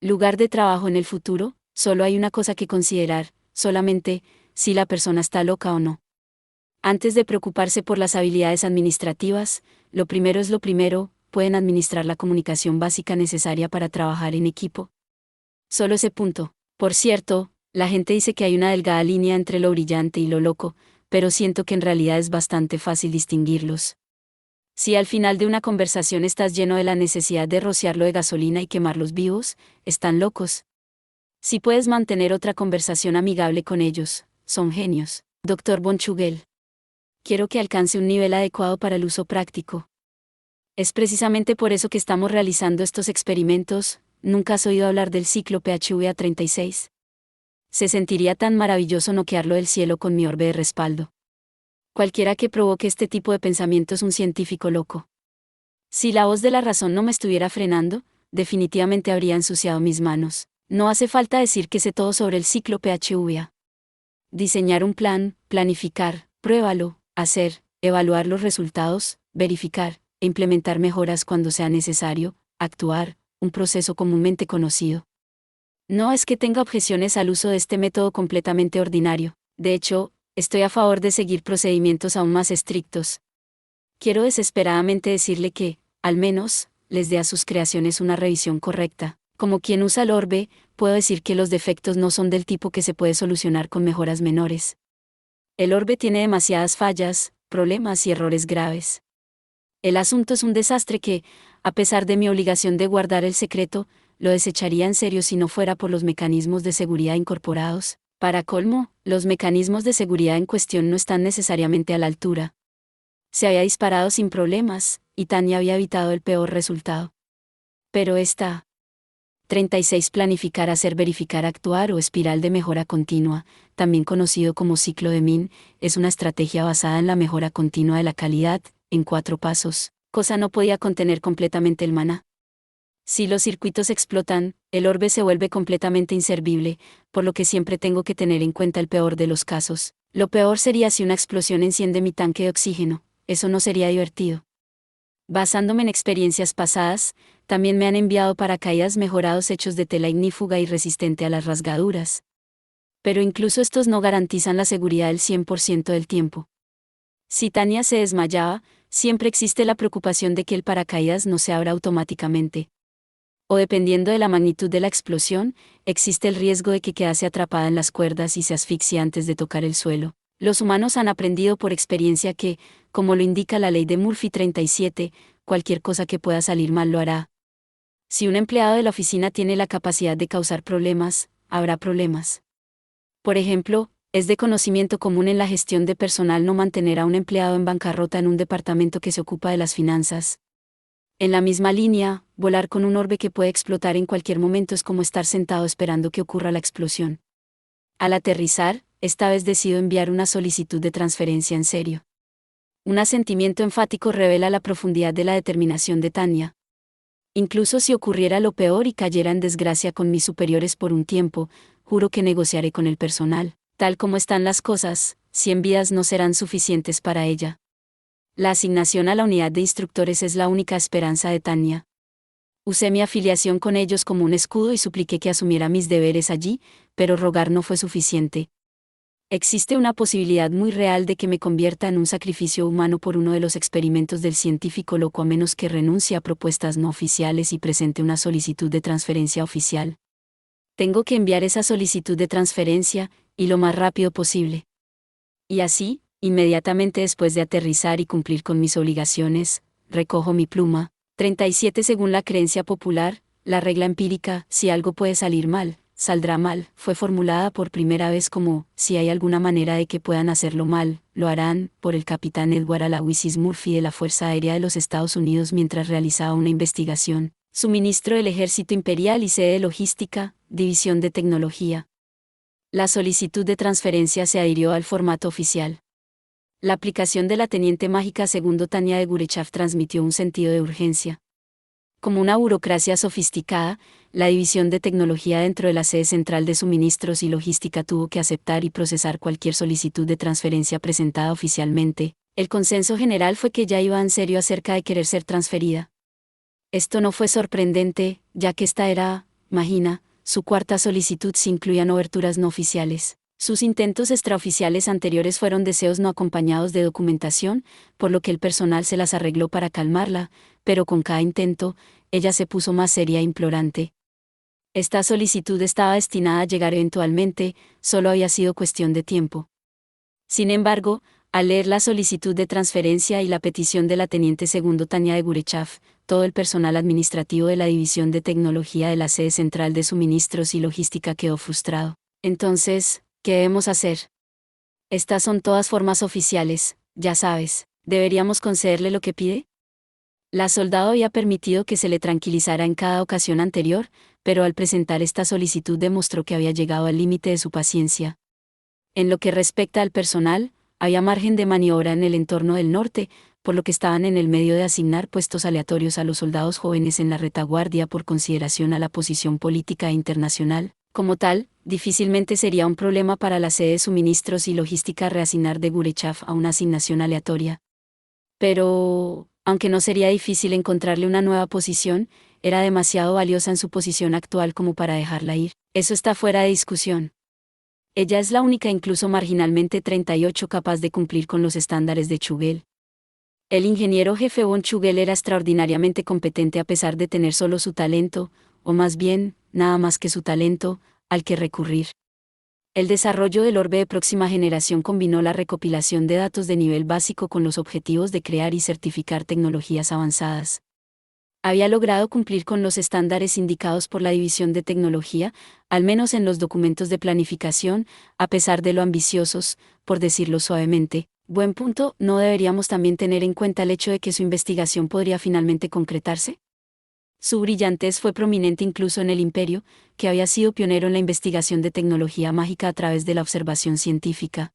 lugar de trabajo en el futuro. Solo hay una cosa que considerar, solamente, si la persona está loca o no. Antes de preocuparse por las habilidades administrativas, lo primero es lo primero, pueden administrar la comunicación básica necesaria para trabajar en equipo. Solo ese punto. Por cierto, la gente dice que hay una delgada línea entre lo brillante y lo loco, pero siento que en realidad es bastante fácil distinguirlos. Si al final de una conversación estás lleno de la necesidad de rociarlo de gasolina y quemarlos vivos, están locos. Si puedes mantener otra conversación amigable con ellos, son genios. Dr. von Chugel. Quiero que alcance un nivel adecuado para el uso práctico. Es precisamente por eso que estamos realizando estos experimentos. ¿Nunca has oído hablar del ciclo PHVA 36? Se sentiría tan maravilloso noquearlo del cielo con mi orbe de respaldo. Cualquiera que provoque este tipo de pensamiento es un científico loco. Si la voz de la razón no me estuviera frenando, definitivamente habría ensuciado mis manos. No hace falta decir que sé todo sobre el ciclo PHVA. Diseñar un plan, planificar, pruébalo, hacer, evaluar los resultados, verificar, e implementar mejoras cuando sea necesario, actuar, un proceso comúnmente conocido. No es que tenga objeciones al uso de este método completamente ordinario, de hecho, estoy a favor de seguir procedimientos aún más estrictos. Quiero desesperadamente decirle que, al menos, les dé a sus creaciones una revisión correcta. Como quien usa el orbe, puedo decir que los defectos no son del tipo que se puede solucionar con mejoras menores. El orbe tiene demasiadas fallas, problemas y errores graves. El asunto es un desastre que, a pesar de mi obligación de guardar el secreto, lo desecharía en serio si no fuera por los mecanismos de seguridad incorporados. Para colmo, los mecanismos de seguridad en cuestión no están necesariamente a la altura. Se había disparado sin problemas, y Tania había evitado el peor resultado. Pero esta 36 planificar, hacer, verificar, actuar o espiral de mejora continua, también conocido como ciclo de Min, es una estrategia basada en la mejora continua de la calidad, en 4 pasos. Cosa no podía contener completamente el maná. Si los circuitos explotan, el orbe se vuelve completamente inservible, por lo que siempre tengo que tener en cuenta el peor de los casos. Lo peor sería si una explosión enciende mi tanque de oxígeno, eso no sería divertido. Basándome en experiencias pasadas, también me han enviado paracaídas mejorados hechos de tela ignífuga y resistente a las rasgaduras. Pero incluso estos no garantizan la seguridad del 100% del tiempo. Si Tania se desmayaba, siempre existe la preocupación de que el paracaídas no se abra automáticamente. O dependiendo de la magnitud de la explosión, existe el riesgo de que quedase atrapada en las cuerdas y se asfixie antes de tocar el suelo. Los humanos han aprendido por experiencia que, como lo indica la ley de Murphy 37, cualquier cosa que pueda salir mal lo hará. Si un empleado de la oficina tiene la capacidad de causar problemas, habrá problemas. Por ejemplo, es de conocimiento común en la gestión de personal no mantener a un empleado en bancarrota en un departamento que se ocupa de las finanzas. En la misma línea, volar con un orbe que puede explotar en cualquier momento es como estar sentado esperando que ocurra la explosión. Al aterrizar, esta vez decido enviar una solicitud de transferencia en serio. Un asentimiento enfático revela la profundidad de la determinación de Tania. Incluso si ocurriera lo peor y cayera en desgracia con mis superiores por un tiempo, juro que negociaré con el personal. Tal como están las cosas, 100 vidas no serán suficientes para ella. La asignación a la unidad de instructores es la única esperanza de Tania. Usé mi afiliación con ellos como un escudo y supliqué que asumiera mis deberes allí, pero rogar no fue suficiente. Existe una posibilidad muy real de que me convierta en un sacrificio humano por uno de los experimentos del científico loco a menos que renuncie a propuestas no oficiales y presente una solicitud de transferencia oficial. Tengo que enviar esa solicitud de transferencia, y lo más rápido posible. Y así, inmediatamente después de aterrizar y cumplir con mis obligaciones, recojo mi pluma. 37 Según la creencia popular, la regla empírica, si algo puede salir mal, saldrá mal, fue formulada por primera vez como, si hay alguna manera de que puedan hacerlo mal, lo harán, por el capitán Edward Aloysius Murphy de la Fuerza Aérea de los Estados Unidos mientras realizaba una investigación, suministro del Ejército Imperial y sede de logística, división de tecnología. La solicitud de transferencia se adhirió al formato oficial. La aplicación de la teniente mágica segundo Tania de Gurechaf transmitió un sentido de urgencia. Como una burocracia sofisticada, la división de tecnología dentro de la sede central de suministros y logística tuvo que aceptar y procesar cualquier solicitud de transferencia presentada oficialmente. El consenso general fue que ya iba en serio acerca de querer ser transferida. Esto no fue sorprendente, ya que esta era, imagina, su cuarta solicitud si incluían oberturas no oficiales. Sus intentos extraoficiales anteriores fueron deseos no acompañados de documentación, por lo que el personal se las arregló para calmarla, pero con cada intento, ella se puso más seria e implorante. Esta solicitud estaba destinada a llegar eventualmente, solo había sido cuestión de tiempo. Sin embargo, al leer la solicitud de transferencia y la petición de la teniente segundo Tania de Gurechaf, todo el personal administrativo de la División de Tecnología de la sede central de suministros y logística quedó frustrado. Entonces, ¿qué debemos hacer? Estas son todas formas oficiales, ya sabes, ¿deberíamos concederle lo que pide? La soldado había permitido que se le tranquilizara en cada ocasión anterior, pero al presentar esta solicitud demostró que había llegado al límite de su paciencia. En lo que respecta al personal, había margen de maniobra en el entorno del norte, por lo que estaban en el medio de asignar puestos aleatorios a los soldados jóvenes en la retaguardia por consideración a la posición política e internacional. Como tal, difícilmente sería un problema para la sede de suministros y logística reasignar de Gurechaf a una asignación aleatoria. Pero, aunque no sería difícil encontrarle una nueva posición, era demasiado valiosa en su posición actual como para dejarla ir. Eso está fuera de discusión. Ella es la única incluso marginalmente 38 capaz de cumplir con los estándares de Chugel. El ingeniero jefe von Chugel era extraordinariamente competente a pesar de tener solo su talento, o más bien, nada más que su talento, al que recurrir. El desarrollo del orbe de próxima generación combinó la recopilación de datos de nivel básico con los objetivos de crear y certificar tecnologías avanzadas. Había logrado cumplir con los estándares indicados por la División de Tecnología, al menos en los documentos de planificación, a pesar de lo ambiciosos, por decirlo suavemente. Buen punto, ¿no deberíamos también tener en cuenta el hecho de que su investigación podría finalmente concretarse? Su brillantez fue prominente incluso en el Imperio, que había sido pionero en la investigación de tecnología mágica a través de la observación científica.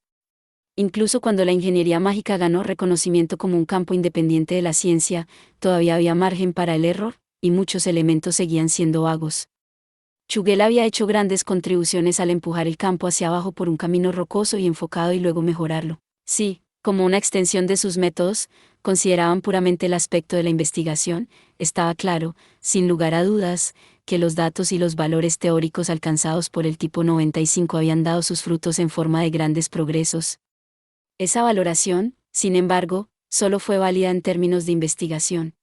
Incluso cuando la ingeniería mágica ganó reconocimiento como un campo independiente de la ciencia, todavía había margen para el error, y muchos elementos seguían siendo vagos. Chugel había hecho grandes contribuciones al empujar el campo hacia abajo por un camino rocoso y enfocado y luego mejorarlo. Sí, como una extensión de sus métodos, consideraban puramente el aspecto de la investigación, estaba claro, sin lugar a dudas, que los datos y los valores teóricos alcanzados por el tipo 95 habían dado sus frutos en forma de grandes progresos. Esa valoración, sin embargo, solo fue válida en términos de investigación.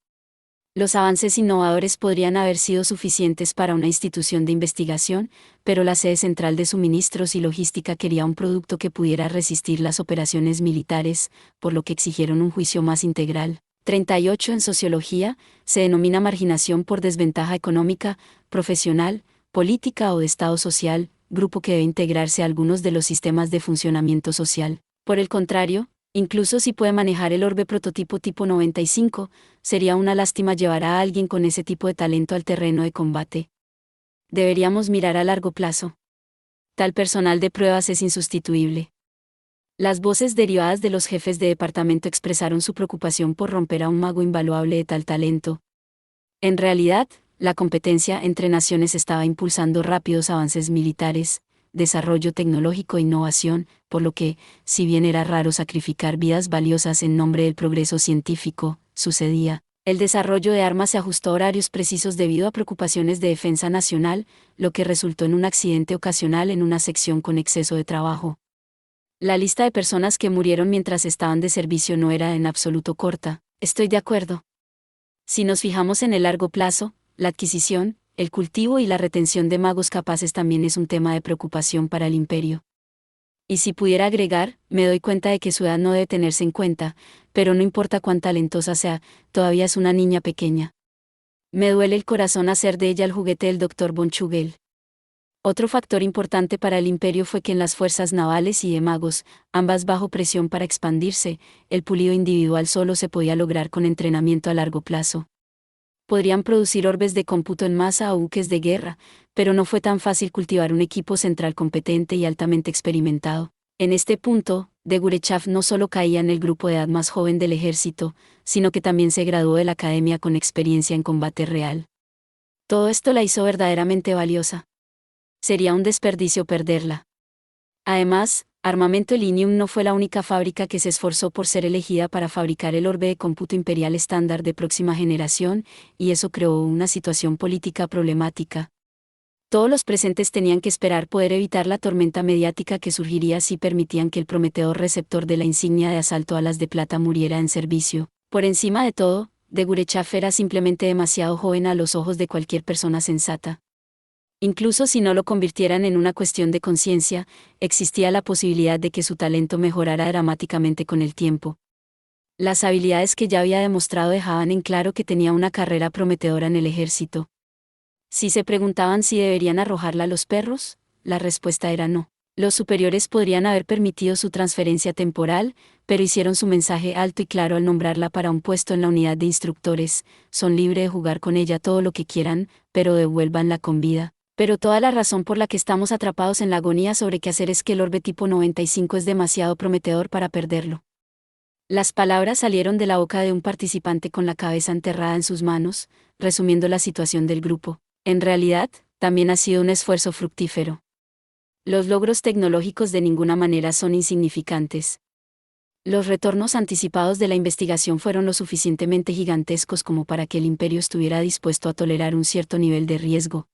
Los avances innovadores podrían haber sido suficientes para una institución de investigación, pero la sede central de suministros y logística quería un producto que pudiera resistir las operaciones militares, por lo que exigieron un juicio más integral. 38 en sociología, se denomina marginación por desventaja económica, profesional, política o de estado social, grupo que debe integrarse a algunos de los sistemas de funcionamiento social. Por el contrario, incluso si puede manejar el orbe prototipo tipo 95, sería una lástima llevar a alguien con ese tipo de talento al terreno de combate. Deberíamos mirar a largo plazo. Tal personal de pruebas es insustituible. Las voces derivadas de los jefes de departamento expresaron su preocupación por romper a un mago invaluable de tal talento. En realidad, la competencia entre naciones estaba impulsando rápidos avances militares, desarrollo tecnológico e innovación, por lo que, si bien era raro sacrificar vidas valiosas en nombre del progreso científico, sucedía. El desarrollo de armas se ajustó a horarios precisos debido a preocupaciones de defensa nacional, lo que resultó en un accidente ocasional en una sección con exceso de trabajo. La lista de personas que murieron mientras estaban de servicio no era en absoluto corta, estoy de acuerdo. Si nos fijamos en el largo plazo, la adquisición, el cultivo y la retención de magos capaces también es un tema de preocupación para el imperio. Y si pudiera agregar, me doy cuenta de que su edad no debe tenerse en cuenta, pero no importa cuán talentosa sea, todavía es una niña pequeña. Me duele el corazón hacer de ella el juguete del Dr. von Chugel. Otro factor importante para el imperio fue que en las fuerzas navales y de magos, ambas bajo presión para expandirse, el pulido individual solo se podía lograr con entrenamiento a largo plazo. Podrían producir orbes de cómputo en masa o buques de guerra, pero no fue tan fácil cultivar un equipo central competente y altamente experimentado. En este punto, de Gurechav no solo caía en el grupo de edad más joven del ejército, sino que también se graduó de la academia con experiencia en combate real. Todo esto la hizo verdaderamente valiosa. Sería un desperdicio perderla. Además, Armamento Elinium no fue la única fábrica que se esforzó por ser elegida para fabricar el orbe de cómputo imperial estándar de próxima generación, y eso creó una situación política problemática. Todos los presentes tenían que esperar poder evitar la tormenta mediática que surgiría si permitían que el prometedor receptor de la insignia de asalto alas de plata muriera en servicio. Por encima de todo, de Gurechav era simplemente demasiado joven a los ojos de cualquier persona sensata. Incluso si no lo convirtieran en una cuestión de conciencia, existía la posibilidad de que su talento mejorara dramáticamente con el tiempo. Las habilidades que ya había demostrado dejaban en claro que tenía una carrera prometedora en el ejército. Si se preguntaban si deberían arrojarla a los perros, la respuesta era no. Los superiores podrían haber permitido su transferencia temporal, pero hicieron su mensaje alto y claro al nombrarla para un puesto en la unidad de instructores: son libres de jugar con ella todo lo que quieran, pero devuélvanla con vida. Pero toda la razón por la que estamos atrapados en la agonía sobre qué hacer es que el orbe tipo 95 es demasiado prometedor para perderlo. Las palabras salieron de la boca de un participante con la cabeza enterrada en sus manos, resumiendo la situación del grupo. En realidad, también ha sido un esfuerzo fructífero. Los logros tecnológicos de ninguna manera son insignificantes. Los retornos anticipados de la investigación fueron lo suficientemente gigantescos como para que el imperio estuviera dispuesto a tolerar un cierto nivel de riesgo.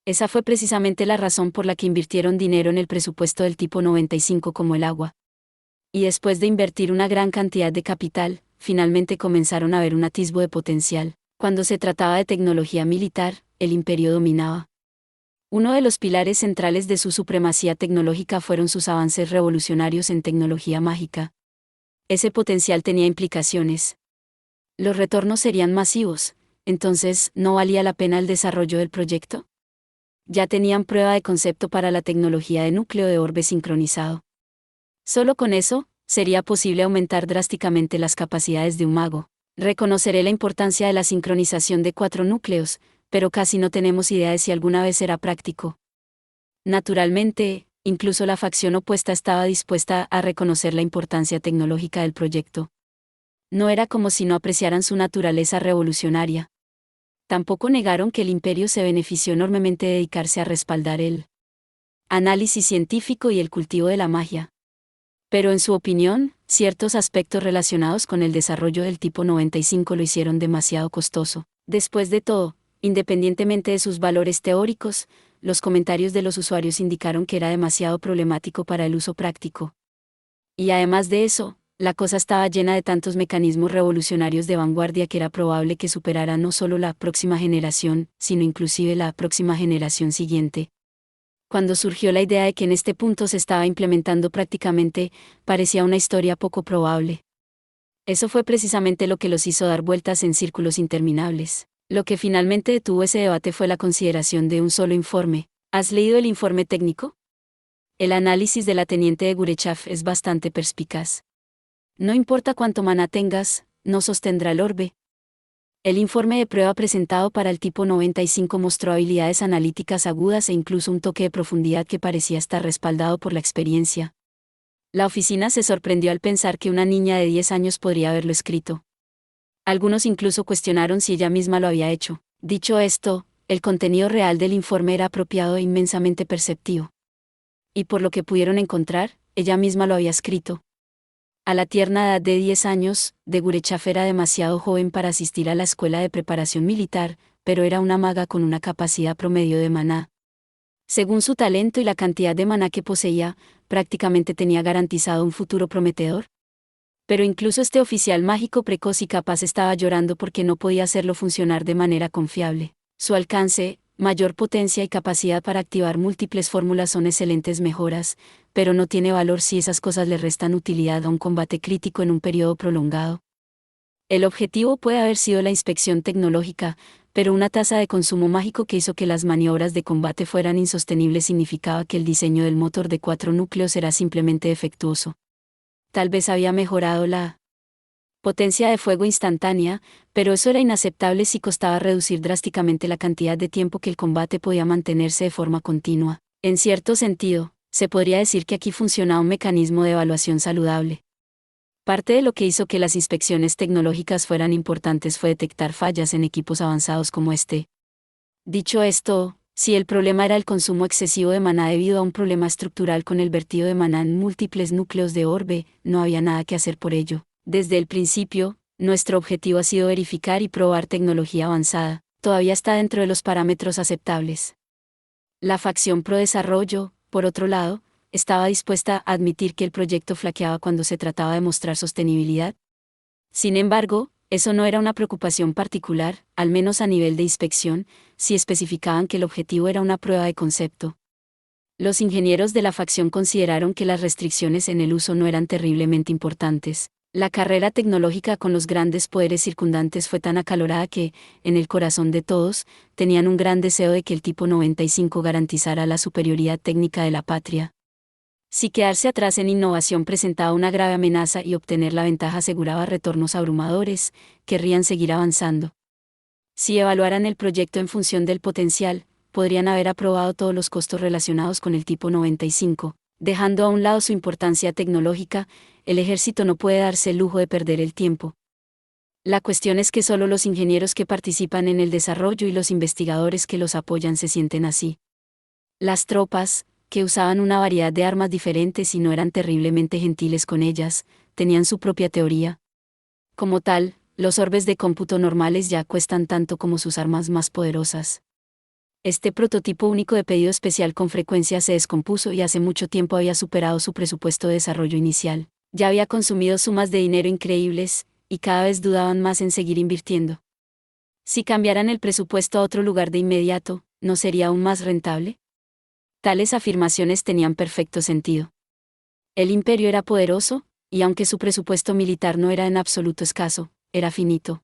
Esa fue precisamente la razón por la que invirtieron dinero en el presupuesto del tipo 95 como el agua. Y después de invertir una gran cantidad de capital, finalmente comenzaron a ver un atisbo de potencial. Cuando se trataba de tecnología militar, el imperio dominaba. Uno de los pilares centrales de su supremacía tecnológica fueron sus avances revolucionarios en tecnología mágica. Ese potencial tenía implicaciones. Los retornos serían masivos, entonces, ¿no valía la pena el desarrollo del proyecto? Ya tenían prueba de concepto para la tecnología de núcleo de orbe sincronizado. Solo con eso, sería posible aumentar drásticamente las capacidades de un mago. Reconoceré la importancia de la sincronización de 4 núcleos, pero casi no tenemos idea de si alguna vez será práctico. Naturalmente, incluso la facción opuesta estaba dispuesta a reconocer la importancia tecnológica del proyecto. No era como si no apreciaran su naturaleza revolucionaria. Tampoco negaron que el imperio se benefició enormemente de dedicarse a respaldar el análisis científico y el cultivo de la magia. Pero en su opinión, ciertos aspectos relacionados con el desarrollo del tipo 95 lo hicieron demasiado costoso. Después de todo, independientemente de sus valores teóricos, los comentarios de los usuarios indicaron que era demasiado problemático para el uso práctico. Y además de eso, la cosa estaba llena de tantos mecanismos revolucionarios de vanguardia que era probable que superara no solo la próxima generación, sino inclusive la próxima generación siguiente. Cuando surgió la idea de que en este punto se estaba implementando prácticamente, parecía una historia poco probable. Eso fue precisamente lo que los hizo dar vueltas en círculos interminables. Lo que finalmente detuvo ese debate fue la consideración de un solo informe. ¿Has leído el informe técnico? El análisis de la teniente de Gurechav es bastante perspicaz. No importa cuánto maná tengas, no sostendrá el orbe. El informe de prueba presentado para el tipo 95 mostró habilidades analíticas agudas e incluso un toque de profundidad que parecía estar respaldado por la experiencia. La oficina se sorprendió al pensar que una niña de 10 años podría haberlo escrito. Algunos incluso cuestionaron si ella misma lo había hecho. Dicho esto, el contenido real del informe era apropiado e inmensamente perceptivo. Y por lo que pudieron encontrar, ella misma lo había escrito. A la tierna edad de 10 años, de Gurechav era demasiado joven para asistir a la escuela de preparación militar, pero era una maga con una capacidad promedio de maná. Según su talento y la cantidad de maná que poseía, prácticamente tenía garantizado un futuro prometedor. Pero incluso este oficial mágico precoz y capaz estaba llorando porque no podía hacerlo funcionar de manera confiable. Su alcance, mayor potencia y capacidad para activar múltiples fórmulas son excelentes mejoras, pero no tiene valor si esas cosas le restan utilidad a un combate crítico en un periodo prolongado. El objetivo puede haber sido la inspección tecnológica, pero una tasa de consumo mágico que hizo que las maniobras de combate fueran insostenibles significaba que el diseño del motor de 4 núcleos era simplemente defectuoso. Tal vez había mejorado la potencia de fuego instantánea, pero eso era inaceptable si costaba reducir drásticamente la cantidad de tiempo que el combate podía mantenerse de forma continua. En cierto sentido, se podría decir que aquí funcionaba un mecanismo de evaluación saludable. Parte de lo que hizo que las inspecciones tecnológicas fueran importantes fue detectar fallas en equipos avanzados como este. Dicho esto, si el problema era el consumo excesivo de maná debido a un problema estructural con el vertido de maná en múltiples núcleos de orbe, no había nada que hacer por ello. Desde el principio, nuestro objetivo ha sido verificar y probar tecnología avanzada. Todavía está dentro de los parámetros aceptables. La facción pro desarrollo, por otro lado, estaba dispuesta a admitir que el proyecto flaqueaba cuando se trataba de mostrar sostenibilidad. Sin embargo, eso no era una preocupación particular, al menos a nivel de inspección, si especificaban que el objetivo era una prueba de concepto. Los ingenieros de la facción consideraron que las restricciones en el uso no eran terriblemente importantes. La carrera tecnológica con los grandes poderes circundantes fue tan acalorada que, en el corazón de todos, tenían un gran deseo de que el tipo 95 garantizara la superioridad técnica de la patria. Si quedarse atrás en innovación presentaba una grave amenaza y obtener la ventaja aseguraba retornos abrumadores, querrían seguir avanzando. Si evaluaran el proyecto en función del potencial, podrían haber aprobado todos los costos relacionados con el tipo 95. Dejando a un lado su importancia tecnológica, el ejército no puede darse el lujo de perder el tiempo. La cuestión es que solo los ingenieros que participan en el desarrollo y los investigadores que los apoyan se sienten así. Las tropas, que usaban una variedad de armas diferentes y no eran terriblemente gentiles con ellas, tenían su propia teoría. Como tal, los orbes de cómputo normales ya cuestan tanto como sus armas más poderosas. Este prototipo único de pedido especial con frecuencia se descompuso y hace mucho tiempo había superado su presupuesto de desarrollo inicial. Ya había consumido sumas de dinero increíbles, y cada vez dudaban más en seguir invirtiendo. Si cambiaran el presupuesto a otro lugar de inmediato, ¿no sería aún más rentable? Tales afirmaciones tenían perfecto sentido. El imperio era poderoso, y aunque su presupuesto militar no era en absoluto escaso, era finito.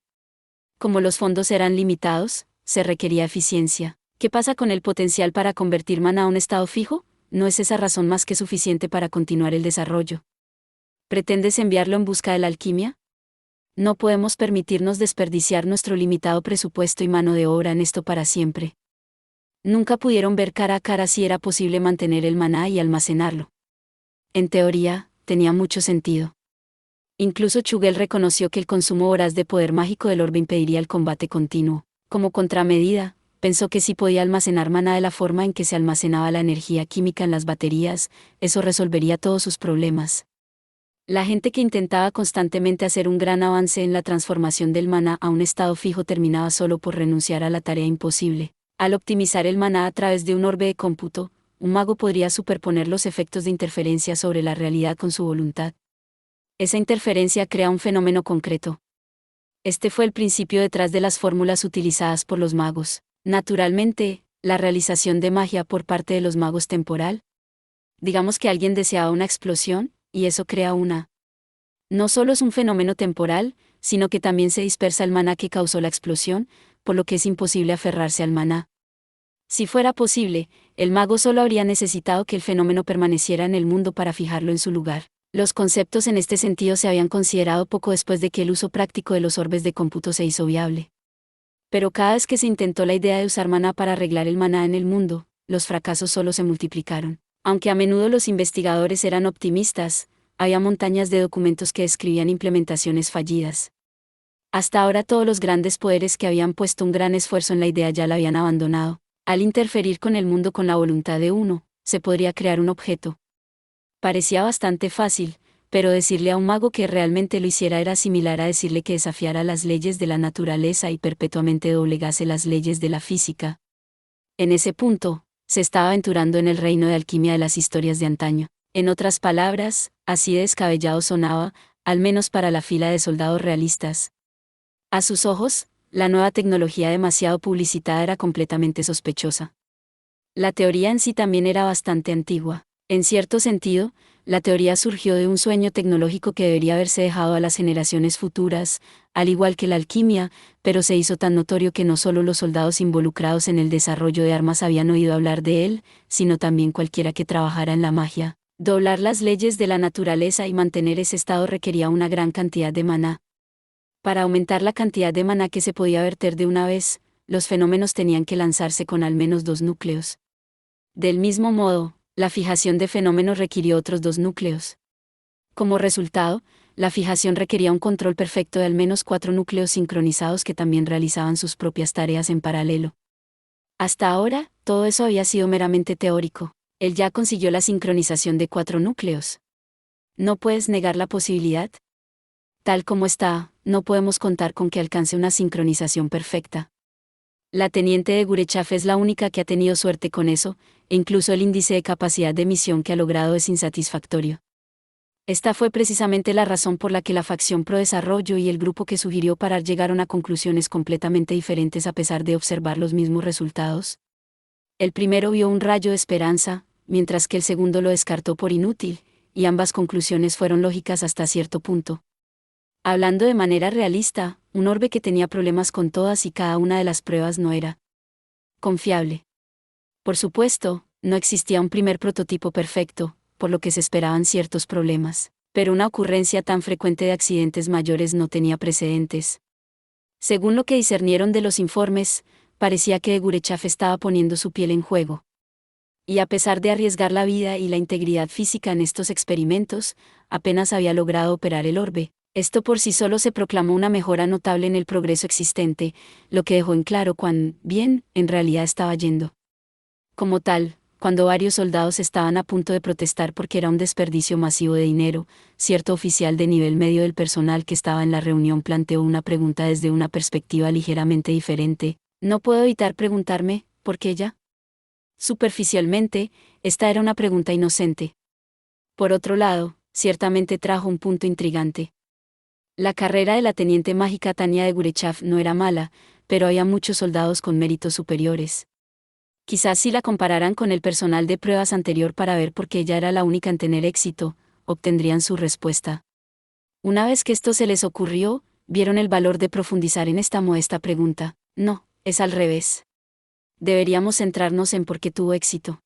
Como los fondos eran limitados, se requería eficiencia. ¿Qué pasa con el potencial para convertir maná a un estado fijo? ¿No es esa razón más que suficiente para continuar el desarrollo? ¿Pretendes enviarlo en busca de la alquimia? No podemos permitirnos desperdiciar nuestro limitado presupuesto y mano de obra en esto para siempre. Nunca pudieron ver cara a cara si era posible mantener el maná y almacenarlo. En teoría, tenía mucho sentido. Incluso Chugel reconoció que el consumo voraz de poder mágico del orbe impediría el combate continuo. Como contramedida, pensó que si podía almacenar maná de la forma en que se almacenaba la energía química en las baterías, eso resolvería todos sus problemas. La gente que intentaba constantemente hacer un gran avance en la transformación del maná a un estado fijo terminaba solo por renunciar a la tarea imposible. Al optimizar el maná a través de un orbe de cómputo, un mago podría superponer los efectos de interferencia sobre la realidad con su voluntad. Esa interferencia crea un fenómeno concreto. Este fue el principio detrás de las fórmulas utilizadas por los magos. Naturalmente, la realización de magia por parte de los magos temporal. Digamos que alguien deseaba una explosión, y eso crea una. No solo es un fenómeno temporal, sino que también se dispersa el maná que causó la explosión, por lo que es imposible aferrarse al maná. Si fuera posible, el mago solo habría necesitado que el fenómeno permaneciera en el mundo para fijarlo en su lugar. Los conceptos en este sentido se habían considerado poco después de que el uso práctico de los orbes de cómputo se hizo viable. Pero cada vez que se intentó la idea de usar maná para arreglar el maná en el mundo, los fracasos solo se multiplicaron. Aunque a menudo los investigadores eran optimistas, había montañas de documentos que describían implementaciones fallidas. Hasta ahora todos los grandes poderes que habían puesto un gran esfuerzo en la idea ya la habían abandonado. Al interferir con el mundo con la voluntad de uno, se podría crear un objeto. Parecía bastante fácil, pero decirle a un mago que realmente lo hiciera era similar a decirle que desafiara las leyes de la naturaleza y perpetuamente doblegase las leyes de la física. En ese punto, se estaba aventurando en el reino de alquimia de las historias de antaño. En otras palabras, así de descabellado sonaba, al menos para la fila de soldados realistas. A sus ojos, la nueva tecnología demasiado publicitada era completamente sospechosa. La teoría en sí también era bastante antigua. En cierto sentido, la teoría surgió de un sueño tecnológico que debería haberse dejado a las generaciones futuras, al igual que la alquimia, pero se hizo tan notorio que no solo los soldados involucrados en el desarrollo de armas habían oído hablar de él, sino también cualquiera que trabajara en la magia. Doblar las leyes de la naturaleza y mantener ese estado requería una gran cantidad de maná. Para aumentar la cantidad de maná que se podía verter de una vez, los fenómenos tenían que lanzarse con al menos 2 núcleos. Del mismo modo, la fijación de fenómenos requirió otros 2 núcleos. Como resultado, la fijación requería un control perfecto de al menos 4 núcleos sincronizados que también realizaban sus propias tareas en paralelo. Hasta ahora, todo eso había sido meramente teórico. Él ya consiguió la sincronización de 4 núcleos. ¿No puedes negar la posibilidad? Tal como está, no podemos contar con que alcance una sincronización perfecta. La teniente de Gurechaf es la única que ha tenido suerte con eso, e incluso el índice de capacidad de emisión que ha logrado es insatisfactorio. Esta fue precisamente la razón por la que la facción pro desarrollo y el grupo que sugirió parar llegaron a conclusiones completamente diferentes a pesar de observar los mismos resultados. El primero vio un rayo de esperanza, mientras que el segundo lo descartó por inútil, y ambas conclusiones fueron lógicas hasta cierto punto. Hablando de manera realista, un orbe que tenía problemas con todas y cada una de las pruebas no era confiable. Por supuesto, no existía un primer prototipo perfecto, por lo que se esperaban ciertos problemas, pero una ocurrencia tan frecuente de accidentes mayores no tenía precedentes. Según lo que discernieron de los informes, parecía que Gurechaf estaba poniendo su piel en juego. Y a pesar de arriesgar la vida y la integridad física en estos experimentos, apenas había logrado operar el orbe. Esto por sí solo se proclamó una mejora notable en el progreso existente, lo que dejó en claro cuán bien, en realidad estaba yendo. Como tal, cuando varios soldados estaban a punto de protestar porque era un desperdicio masivo de dinero, cierto oficial de nivel medio del personal que estaba en la reunión planteó una pregunta desde una perspectiva ligeramente diferente. No puedo evitar preguntarme, ¿por qué ella? Superficialmente, esta era una pregunta inocente. Por otro lado, ciertamente trajo un punto intrigante. La carrera de la teniente mágica Tania de Gurechaf no era mala, pero había muchos soldados con méritos superiores. Quizás si la compararan con el personal de pruebas anterior para ver por qué ella era la única en tener éxito, obtendrían su respuesta. Una vez que esto se les ocurrió, vieron el valor de profundizar en esta modesta pregunta. No, es al revés. Deberíamos centrarnos en por qué tuvo éxito.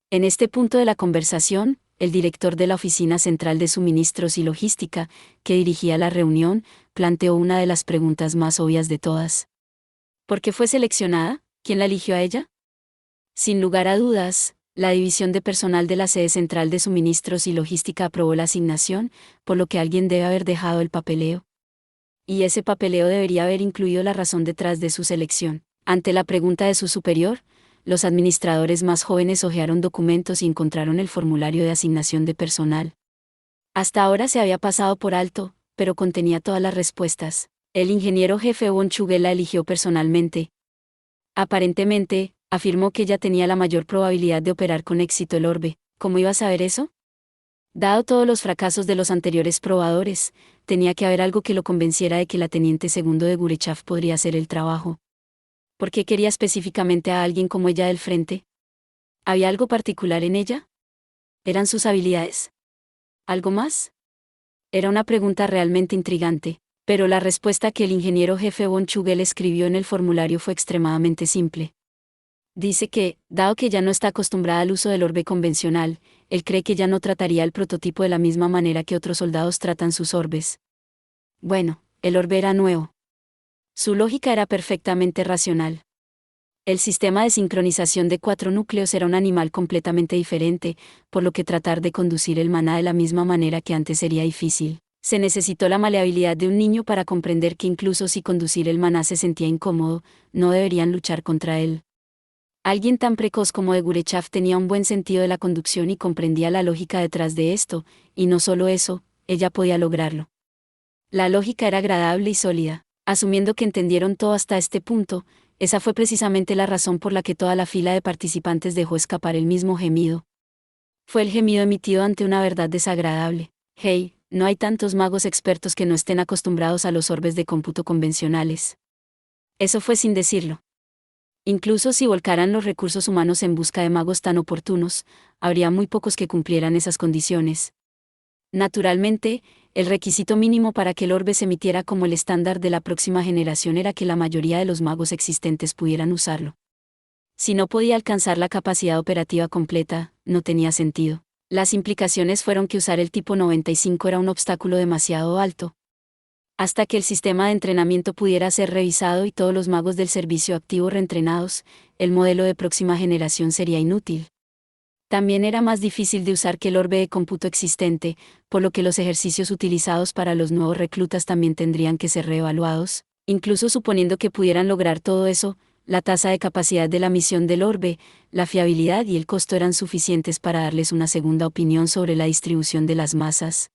En este punto de la conversación, el director de la Oficina Central de Suministros y Logística, que dirigía la reunión, planteó una de las preguntas más obvias de todas. ¿Por qué fue seleccionada? ¿Quién la eligió a ella? Sin lugar a dudas, la División de Personal de la Sede Central de Suministros y Logística aprobó la asignación, por lo que alguien debe haber dejado el papeleo. Y ese papeleo debería haber incluido la razón detrás de su selección. Ante la pregunta de su superior, los administradores más jóvenes hojearon documentos y encontraron el formulario de asignación de personal. Hasta ahora se había pasado por alto, pero contenía todas las respuestas. El ingeniero jefe Von Chugel la eligió personalmente. Aparentemente, afirmó que ella tenía la mayor probabilidad de operar con éxito el orbe. ¿Cómo iba a saber eso? Dado todos los fracasos de los anteriores probadores, tenía que haber algo que lo convenciera de que la teniente segundo de Gurechaf podría hacer el trabajo. ¿Por qué quería específicamente a alguien como ella del frente? ¿Había algo particular en ella? ¿Eran sus habilidades? ¿Algo más? Era una pregunta realmente intrigante, pero la respuesta que el ingeniero jefe Von Chugel escribió en el formulario fue extremadamente simple. Dice que, dado que ya no está acostumbrada al uso del orbe convencional, él cree que ya no trataría el prototipo de la misma manera que otros soldados tratan sus orbes. Bueno, el orbe era nuevo. Su lógica era perfectamente racional. El sistema de sincronización de 4 núcleos era un animal completamente diferente, por lo que tratar de conducir el maná de la misma manera que antes sería difícil. Se necesitó la maleabilidad de un niño para comprender que incluso si conducir el maná se sentía incómodo, no deberían luchar contra él. Alguien tan precoz como de Gurechaf tenía un buen sentido de la conducción y comprendía la lógica detrás de esto, y no solo eso, ella podía lograrlo. La lógica era agradable y sólida. Asumiendo que entendieron todo hasta este punto, esa fue precisamente la razón por la que toda la fila de participantes dejó escapar el mismo gemido. Fue el gemido emitido ante una verdad desagradable. Hey, no hay tantos magos expertos que no estén acostumbrados a los orbes de cómputo convencionales. Eso fue sin decirlo. Incluso si volcaran los recursos humanos en busca de magos tan oportunos, habría muy pocos que cumplieran esas condiciones. Naturalmente, el requisito mínimo para que el orbe se emitiera como el estándar de la próxima generación era que la mayoría de los magos existentes pudieran usarlo. Si no podía alcanzar la capacidad operativa completa, no tenía sentido. Las implicaciones fueron que usar el tipo 95 era un obstáculo demasiado alto. Hasta que el sistema de entrenamiento pudiera ser revisado y todos los magos del servicio activo reentrenados, el modelo de próxima generación sería inútil. También era más difícil de usar que el orbe de cómputo existente, por lo que los ejercicios utilizados para los nuevos reclutas también tendrían que ser reevaluados. Incluso suponiendo que pudieran lograr todo eso, la tasa de capacidad de la misión del orbe, la fiabilidad y el costo eran suficientes para darles una segunda opinión sobre la distribución de las masas.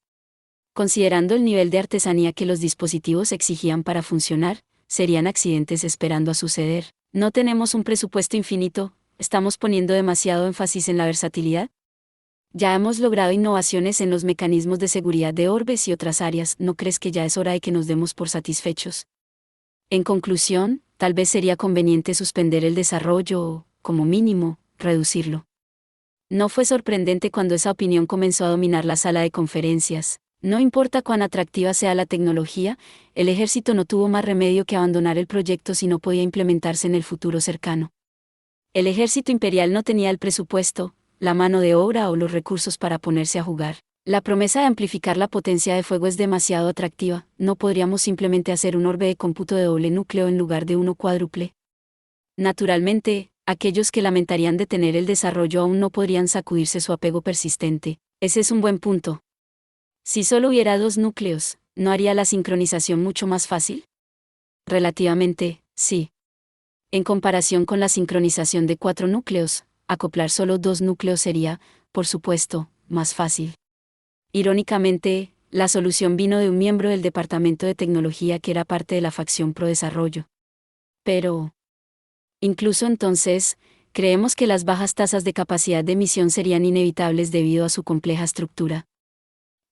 Considerando el nivel de artesanía que los dispositivos exigían para funcionar, serían accidentes esperando a suceder. No tenemos un presupuesto infinito. ¿Estamos poniendo demasiado énfasis en la versatilidad? Ya hemos logrado innovaciones en los mecanismos de seguridad de orbes y otras áreas, ¿no crees que ya es hora de que nos demos por satisfechos? En conclusión, tal vez sería conveniente suspender el desarrollo o, como mínimo, reducirlo. No fue sorprendente cuando esa opinión comenzó a dominar la sala de conferencias. No importa cuán atractiva sea la tecnología, el ejército no tuvo más remedio que abandonar el proyecto si no podía implementarse en el futuro cercano. El ejército imperial no tenía el presupuesto, la mano de obra o los recursos para ponerse a jugar. La promesa de amplificar la potencia de fuego es demasiado atractiva. ¿No podríamos simplemente hacer un orbe de cómputo de doble núcleo en lugar de uno cuádruple? Naturalmente, aquellos que lamentarían detener el desarrollo aún no podrían sacudirse su apego persistente. Ese es un buen punto. Si solo hubiera 2 núcleos, ¿no haría la sincronización mucho más fácil? Relativamente, sí. En comparación con la sincronización de 4 núcleos, acoplar solo 2 núcleos sería, por supuesto, más fácil. Irónicamente, la solución vino de un miembro del departamento de tecnología que era parte de la facción pro desarrollo. Pero, incluso entonces, creemos que las bajas tasas de capacidad de emisión serían inevitables debido a su compleja estructura.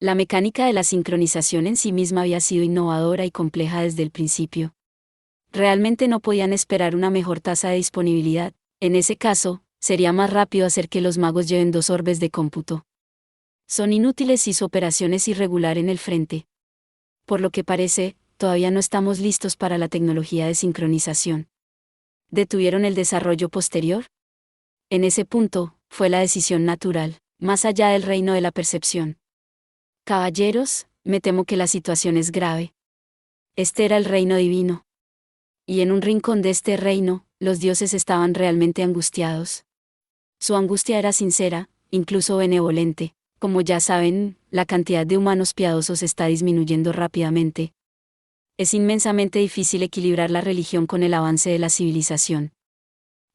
La mecánica de la sincronización en sí misma había sido innovadora y compleja desde el principio. Realmente no podían esperar una mejor tasa de disponibilidad. En ese caso, sería más rápido hacer que los magos lleven 2 orbes de cómputo. Son inútiles y su operación es irregular en el frente. Por lo que parece, todavía no estamos listos para la tecnología de sincronización. ¿Detuvieron el desarrollo posterior? En ese punto, fue la decisión natural, más allá del reino de la percepción. Caballeros, me temo que la situación es grave. Este era el reino divino. Y en un rincón de este reino, los dioses estaban realmente angustiados. Su angustia era sincera, incluso benevolente. Como ya saben, la cantidad de humanos piadosos está disminuyendo rápidamente. Es inmensamente difícil equilibrar la religión con el avance de la civilización.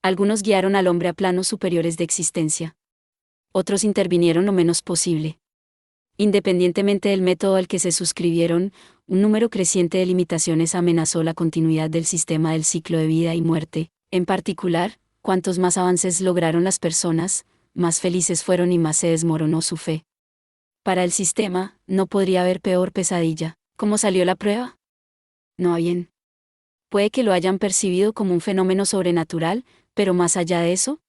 Algunos guiaron al hombre a planos superiores de existencia. Otros intervinieron lo menos posible. Independientemente del método al que se suscribieron, un número creciente de limitaciones amenazó la continuidad del sistema del ciclo de vida y muerte. En particular, cuantos más avances lograron las personas, más felices fueron y más se desmoronó su fe. Para el sistema, no podría haber peor pesadilla. ¿Cómo salió la prueba? No bien. Puede que lo hayan percibido como un fenómeno sobrenatural, pero más allá de eso,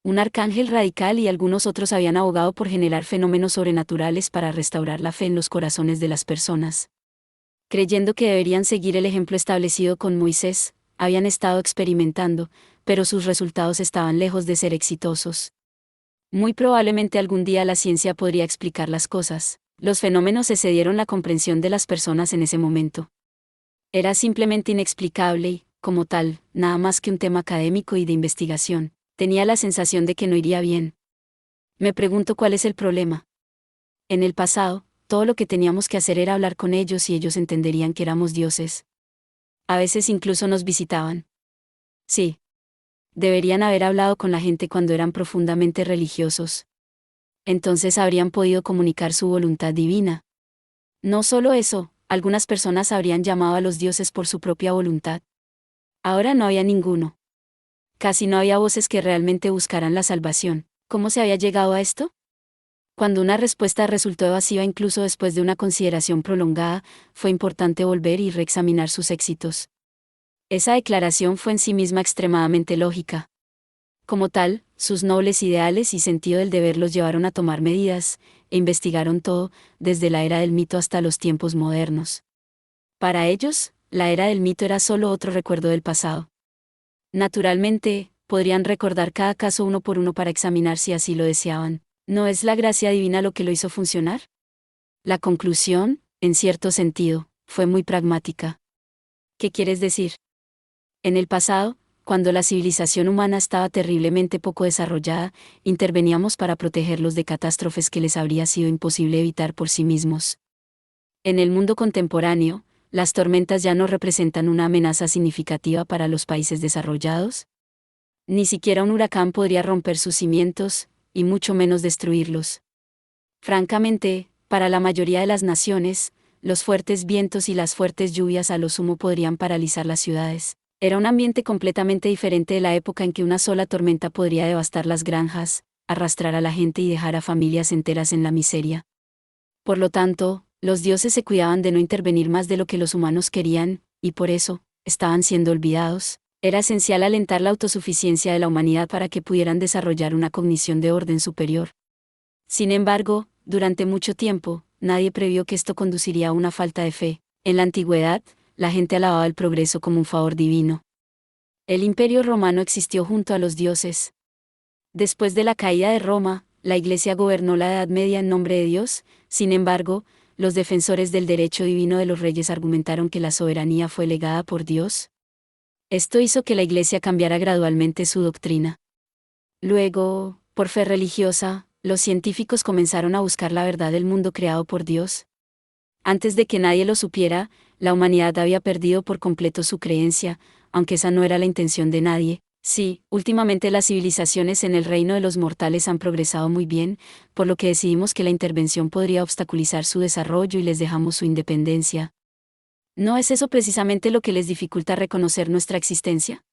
un arcángel radical y algunos otros habían abogado por generar fenómenos sobrenaturales para restaurar la fe en los corazones de las personas. Creyendo que deberían seguir el ejemplo establecido con Moisés, habían estado experimentando, pero sus resultados estaban lejos de ser exitosos. Muy probablemente algún día la ciencia podría explicar las cosas. Los fenómenos excedieron la comprensión de las personas en ese momento. Era simplemente inexplicable y, como tal, nada más que un tema académico y de investigación. Tenía la sensación de que no iría bien. Me pregunto cuál es el problema. En el pasado, todo lo que teníamos que hacer era hablar con ellos y ellos entenderían que éramos dioses. A veces incluso nos visitaban. Sí. Deberían haber hablado con la gente cuando eran profundamente religiosos. Entonces habrían podido comunicar su voluntad divina. No solo eso, algunas personas habrían llamado a los dioses por su propia voluntad. Ahora no había ninguno. Casi no había voces que realmente buscaran la salvación. ¿Cómo se había llegado a esto? Cuando una respuesta resultó evasiva incluso después de una consideración prolongada, fue importante volver y reexaminar sus éxitos. Esa declaración fue en sí misma extremadamente lógica. Como tal, sus nobles ideales y sentido del deber los llevaron a tomar medidas, e investigaron todo, desde la era del mito hasta los tiempos modernos. Para ellos, la era del mito era solo otro recuerdo del pasado. Naturalmente, podrían recordar cada caso uno por uno para examinar si así lo deseaban. ¿No es la gracia divina lo que lo hizo funcionar? La conclusión, en cierto sentido, fue muy pragmática. ¿Qué quieres decir? En el pasado, cuando la civilización humana estaba terriblemente poco desarrollada, interveníamos para protegerlos de catástrofes que les habría sido imposible evitar por sí mismos. En el mundo contemporáneo, ¿las tormentas ya no representan una amenaza significativa para los países desarrollados? Ni siquiera un huracán podría romper sus cimientos, y mucho menos destruirlos. Francamente, para la mayoría de las naciones, los fuertes vientos y las fuertes lluvias a lo sumo podrían paralizar las ciudades. Era un ambiente completamente diferente de la época en que una sola tormenta podría devastar las granjas, arrastrar a la gente y dejar a familias enteras en la miseria. Por lo tanto, los dioses se cuidaban de no intervenir más de lo que los humanos querían, y por eso, estaban siendo olvidados. Era esencial alentar la autosuficiencia de la humanidad para que pudieran desarrollar una cognición de orden superior. Sin embargo, durante mucho tiempo, nadie previó que esto conduciría a una falta de fe. En la antigüedad, la gente alababa el progreso como un favor divino. El Imperio Romano existió junto a los dioses. Después de la caída de Roma, la Iglesia gobernó la Edad Media en nombre de Dios. Sin embargo, los defensores del derecho divino de los reyes argumentaron que la soberanía fue legada por Dios. Esto hizo que la Iglesia cambiara gradualmente su doctrina. Luego, por fe religiosa, los científicos comenzaron a buscar la verdad del mundo creado por Dios. Antes de que nadie lo supiera, la humanidad había perdido por completo su creencia, aunque esa no era la intención de nadie. Sí, últimamente las civilizaciones en el reino de los mortales han progresado muy bien, por lo que decidimos que la intervención podría obstaculizar su desarrollo y les dejamos su independencia. ¿No es eso precisamente lo que les dificulta reconocer nuestra existencia?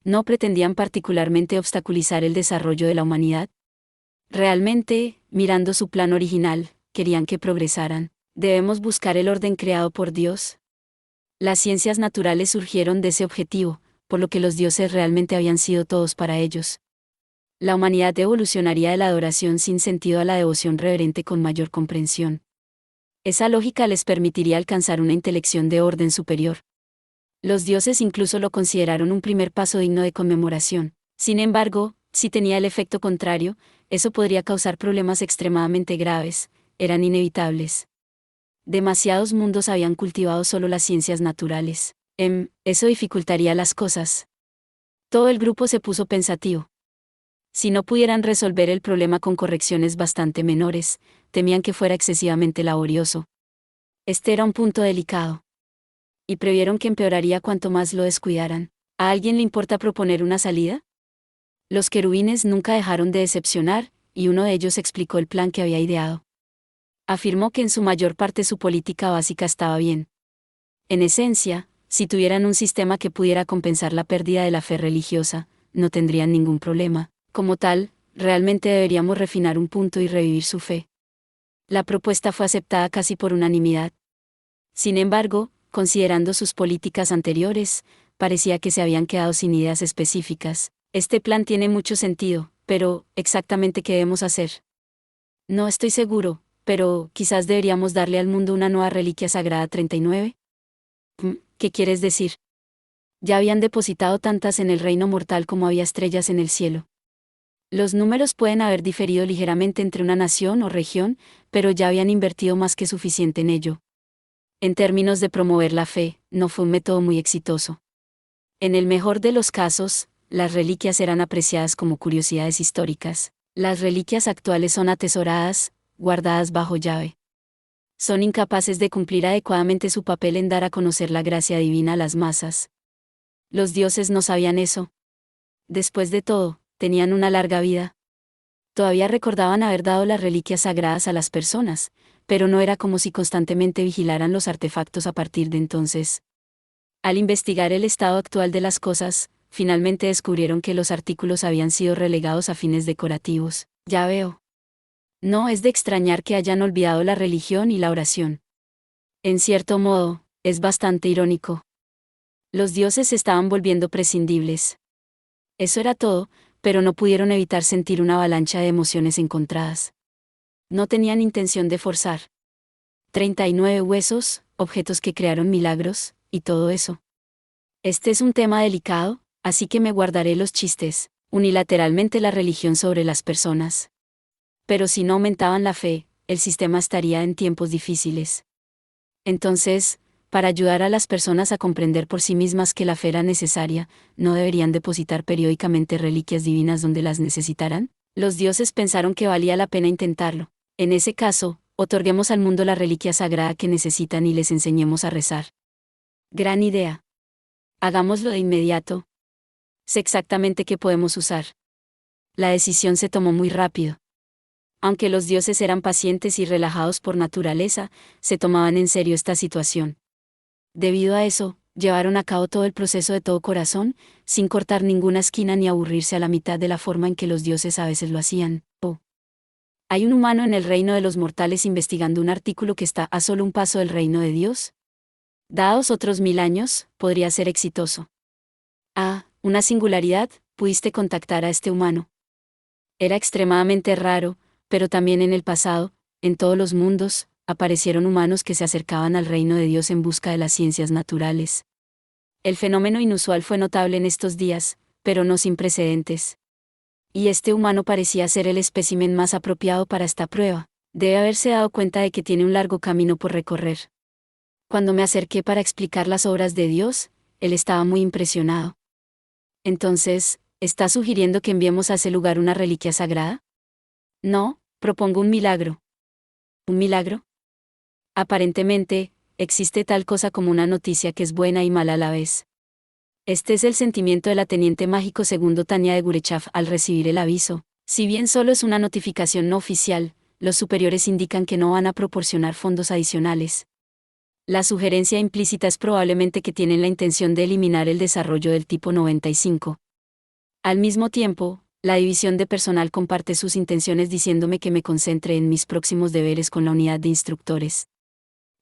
¿No pretendían particularmente obstaculizar el desarrollo de la humanidad? Realmente, mirando su plan original, querían que progresaran. Debemos buscar el orden creado por Dios. Las ciencias naturales surgieron de ese objetivo, por lo que los dioses realmente habían sido todos para ellos. La humanidad evolucionaría de la adoración sin sentido a la devoción reverente con mayor comprensión. Esa lógica les permitiría alcanzar una intelección de orden superior. Los dioses incluso lo consideraron un primer paso digno de conmemoración. Sin embargo, si tenía el efecto contrario, eso podría causar problemas extremadamente graves. Eran inevitables. Demasiados mundos habían cultivado solo las ciencias naturales. Eso dificultaría las cosas. Todo el grupo se puso pensativo. Si no pudieran resolver el problema con correcciones bastante menores, temían que fuera excesivamente laborioso. Este era un punto delicado. Y previeron que empeoraría cuanto más lo descuidaran. ¿A alguien le importa proponer una salida? Los querubines nunca dejaron de decepcionar, y uno de ellos explicó el plan que había ideado. Afirmó que en su mayor parte su política básica estaba bien. En esencia, si tuvieran un sistema que pudiera compensar la pérdida de la fe religiosa, no tendrían ningún problema. Como tal, realmente deberíamos refinar un punto y revivir su fe. La propuesta fue aceptada casi por unanimidad. Sin embargo, considerando sus políticas anteriores, parecía que se habían quedado sin ideas específicas. Este plan tiene mucho sentido, pero, ¿exactamente qué debemos hacer? No estoy seguro, pero quizás deberíamos darle al mundo una nueva reliquia sagrada 39. ¿Qué quieres decir? Ya habían depositado tantas en el reino mortal como había estrellas en el cielo. Los números pueden haber diferido ligeramente entre una nación o región, pero ya habían invertido más que suficiente en ello. En términos de promover la fe, no fue un método muy exitoso. En el mejor de los casos, las reliquias eran apreciadas como curiosidades históricas. Las reliquias actuales son atesoradas, guardadas bajo llave. Son incapaces de cumplir adecuadamente su papel en dar a conocer la gracia divina a las masas. Los dioses no sabían eso. Después de todo, tenían una larga vida. Todavía recordaban haber dado las reliquias sagradas a las personas, pero no era como si constantemente vigilaran los artefactos a partir de entonces. Al investigar el estado actual de las cosas, finalmente descubrieron que los artículos habían sido relegados a fines decorativos. Ya veo. No es de extrañar que hayan olvidado la religión y la oración. En cierto modo, es bastante irónico. Los dioses se estaban volviendo prescindibles. Eso era todo, pero no pudieron evitar sentir una avalancha de emociones encontradas. No tenían intención de forzar. 39 huesos, objetos que crearon milagros, y todo eso. Este es un tema delicado, así que me guardaré los chistes, unilateralmente la religión sobre las personas. Pero si no aumentaban la fe, el sistema estaría en tiempos difíciles. Entonces, para ayudar a las personas a comprender por sí mismas que la fe era necesaria, ¿no deberían depositar periódicamente reliquias divinas donde las necesitaran? Los dioses pensaron que valía la pena intentarlo. En ese caso, otorguemos al mundo la reliquia sagrada que necesitan y les enseñemos a rezar. Gran idea. Hagámoslo de inmediato. Sé exactamente qué podemos usar. La decisión se tomó muy rápido. Aunque los dioses eran pacientes y relajados por naturaleza, se tomaban en serio esta situación. Debido a eso, llevaron a cabo todo el proceso de todo corazón, sin cortar ninguna esquina ni aburrirse a la mitad de la forma en que los dioses a veces lo hacían. ¿Hay un humano en el reino de los mortales investigando un artículo que está a solo un paso del reino de Dios? Dados otros 1000 años, podría ser exitoso. Una singularidad, pudiste contactar a este humano. Era extremadamente raro, pero también en el pasado, en todos los mundos, aparecieron humanos que se acercaban al reino de Dios en busca de las ciencias naturales. El fenómeno inusual fue notable en estos días, pero no sin precedentes. Y este humano parecía ser el espécimen más apropiado para esta prueba. Debe haberse dado cuenta de que tiene un largo camino por recorrer. Cuando me acerqué para explicar las obras de Dios, él estaba muy impresionado. Entonces, ¿está sugiriendo que enviemos a ese lugar una reliquia sagrada? No, propongo un milagro. ¿Un milagro? Aparentemente, existe tal cosa como una noticia que es buena y mala a la vez. Este es el sentimiento de la teniente mágico segundo Tania de Gurechaf al recibir el aviso. Si bien solo es una notificación no oficial, los superiores indican que no van a proporcionar fondos adicionales. La sugerencia implícita es probablemente que tienen la intención de eliminar el desarrollo del tipo 95. Al mismo tiempo, la división de personal comparte sus intenciones diciéndome que me concentre en mis próximos deberes con la unidad de instructores.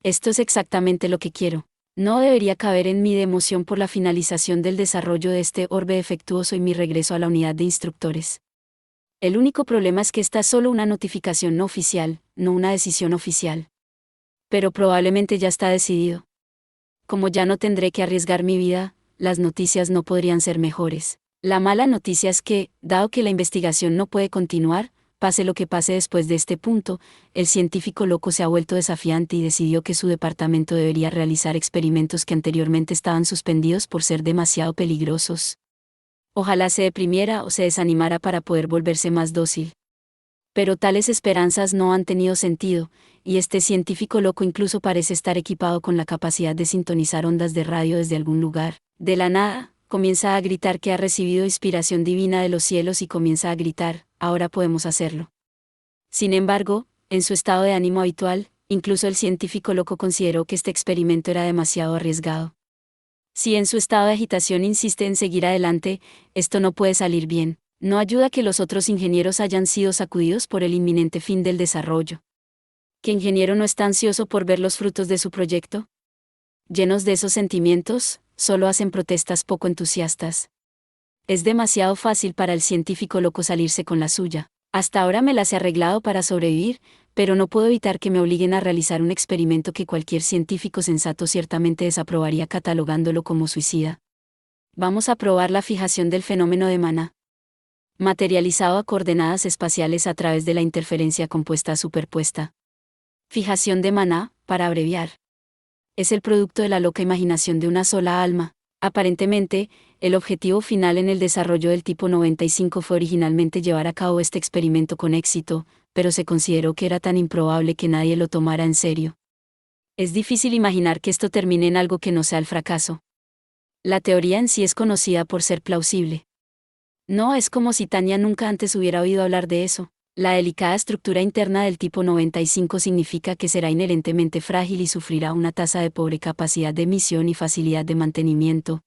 Esto es exactamente lo que quiero. No debería caber en mí de emoción por la finalización del desarrollo de este orbe defectuoso y mi regreso a la unidad de instructores. El único problema es que esta es solo una notificación no oficial, no una decisión oficial. Pero probablemente ya está decidido. Como ya no tendré que arriesgar mi vida, las noticias no podrían ser mejores. La mala noticia es que, dado que la investigación no puede continuar, pase lo que pase después de este punto, el científico loco se ha vuelto desafiante y decidió que su departamento debería realizar experimentos que anteriormente estaban suspendidos por ser demasiado peligrosos. Ojalá se deprimiera o se desanimara para poder volverse más dócil. Pero tales esperanzas no han tenido sentido, y este científico loco incluso parece estar equipado con la capacidad de sintonizar ondas de radio desde algún lugar. De la nada, comienza a gritar que ha recibido inspiración divina de los cielos y comienza a gritar, ahora podemos hacerlo. Sin embargo, en su estado de ánimo habitual, incluso el científico loco consideró que este experimento era demasiado arriesgado. Si en su estado de agitación insiste en seguir adelante, esto no puede salir bien. No ayuda que los otros ingenieros hayan sido sacudidos por el inminente fin del desarrollo. ¿Qué ingeniero no está ansioso por ver los frutos de su proyecto? Llenos de esos sentimientos, solo hacen protestas poco entusiastas. Es demasiado fácil para el científico loco salirse con la suya. Hasta ahora me las he arreglado para sobrevivir, pero no puedo evitar que me obliguen a realizar un experimento que cualquier científico sensato ciertamente desaprobaría catalogándolo como suicida. Vamos a probar la fijación del fenómeno de Maná. Materializado a coordenadas espaciales a través de la interferencia compuesta superpuesta. Fijación de Maná, para abreviar. Es el producto de la loca imaginación de una sola alma. Aparentemente, el objetivo final en el desarrollo del tipo 95 fue originalmente llevar a cabo este experimento con éxito, pero se consideró que era tan improbable que nadie lo tomara en serio. Es difícil imaginar que esto termine en algo que no sea el fracaso. La teoría en sí es conocida por ser plausible. No es como si Tania nunca antes hubiera oído hablar de eso. La delicada estructura interna del tipo 95 significa que será inherentemente frágil y sufrirá una tasa de pobre capacidad de emisión y facilidad de mantenimiento.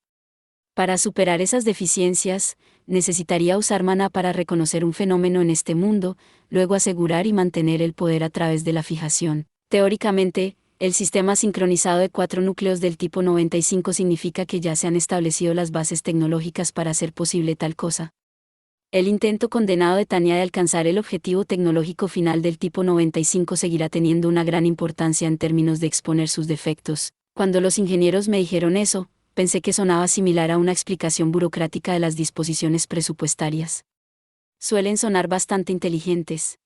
Para superar esas deficiencias, necesitaría usar Maná para reconocer un fenómeno en este mundo, luego asegurar y mantener el poder a través de la fijación. Teóricamente, El sistema sincronizado de 4 núcleos del tipo 95 significa que ya se han establecido las bases tecnológicas para hacer posible tal cosa. El intento condenado de Tania de alcanzar el objetivo tecnológico final del tipo 95 seguirá teniendo una gran importancia en términos de exponer sus defectos. Cuando los ingenieros me dijeron eso, pensé que sonaba similar a una explicación burocrática de las disposiciones presupuestarias. Suelen sonar bastante inteligentes.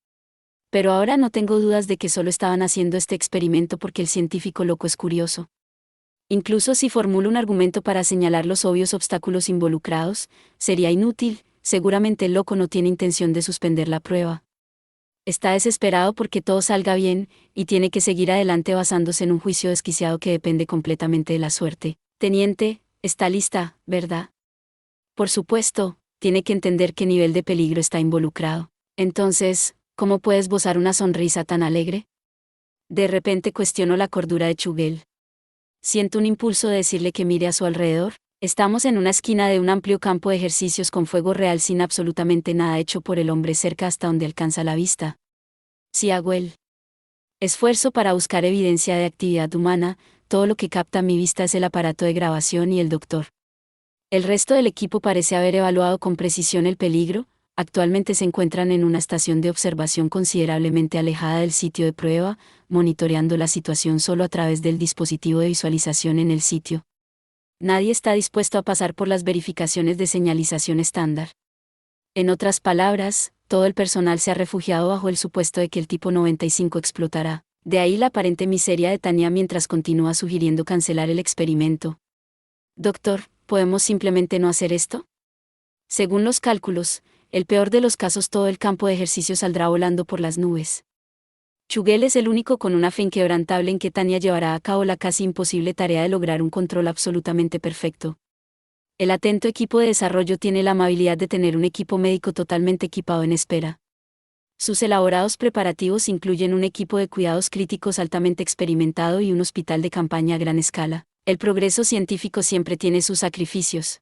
Pero ahora no tengo dudas de que solo estaban haciendo este experimento porque el científico loco es curioso. Incluso si formulo un argumento para señalar los obvios obstáculos involucrados, sería inútil. Seguramente el loco no tiene intención de suspender la prueba. Está desesperado porque todo salga bien, y tiene que seguir adelante basándose en un juicio desquiciado que depende completamente de la suerte. Teniente, está lista, ¿verdad? Por supuesto, tiene que entender qué nivel de peligro está involucrado. Entonces, ¿cómo puede esbozar una sonrisa tan alegre? De repente cuestiono la cordura de Chugel. Siento un impulso de decirle que mire a su alrededor. Estamos en una esquina de un amplio campo de ejercicios con fuego real sin absolutamente nada hecho por el hombre cerca hasta donde alcanza la vista. Si hago el esfuerzo para buscar evidencia de actividad humana, todo lo que capta mi vista es el aparato de grabación y el doctor. El resto del equipo parece haber evaluado con precisión el peligro. Actualmente se encuentran en una estación de observación considerablemente alejada del sitio de prueba, monitoreando la situación solo a través del dispositivo de visualización en el sitio. Nadie está dispuesto a pasar por las verificaciones de señalización estándar. En otras palabras, todo el personal se ha refugiado bajo el supuesto de que el tipo 95 explotará. De ahí la aparente miseria de Tania mientras continúa sugiriendo cancelar el experimento. Doctor, ¿podemos simplemente no hacer esto? Según los cálculos, el peor de los casos todo el campo de ejercicio saldrá volando por las nubes. Chugel es el único con una fe inquebrantable en que Tania llevará a cabo la casi imposible tarea de lograr un control absolutamente perfecto. El atento equipo de desarrollo tiene la amabilidad de tener un equipo médico totalmente equipado en espera. Sus elaborados preparativos incluyen un equipo de cuidados críticos altamente experimentado y un hospital de campaña a gran escala. El progreso científico siempre tiene sus sacrificios.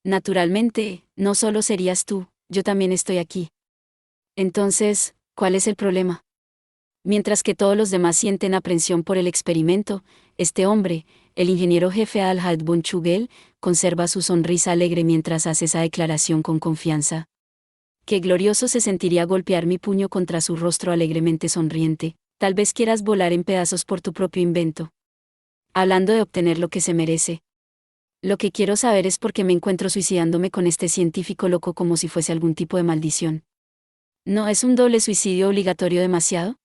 Naturalmente, no solo serías tú, yo también estoy aquí. Entonces, ¿cuál es el problema? Mientras que todos los demás sienten aprensión por el experimento, este hombre, el ingeniero jefe Al-Had von Chugel, conserva su sonrisa alegre mientras hace esa declaración con confianza. Qué glorioso se sentiría golpear mi puño contra su rostro alegremente sonriente. Tal vez quieras volar en pedazos por tu propio invento. Hablando de obtener lo que se merece. Lo que quiero saber es por qué me encuentro suicidándome con este científico loco como si fuese algún tipo de maldición. ¿No es un doble suicidio obligatorio demasiado?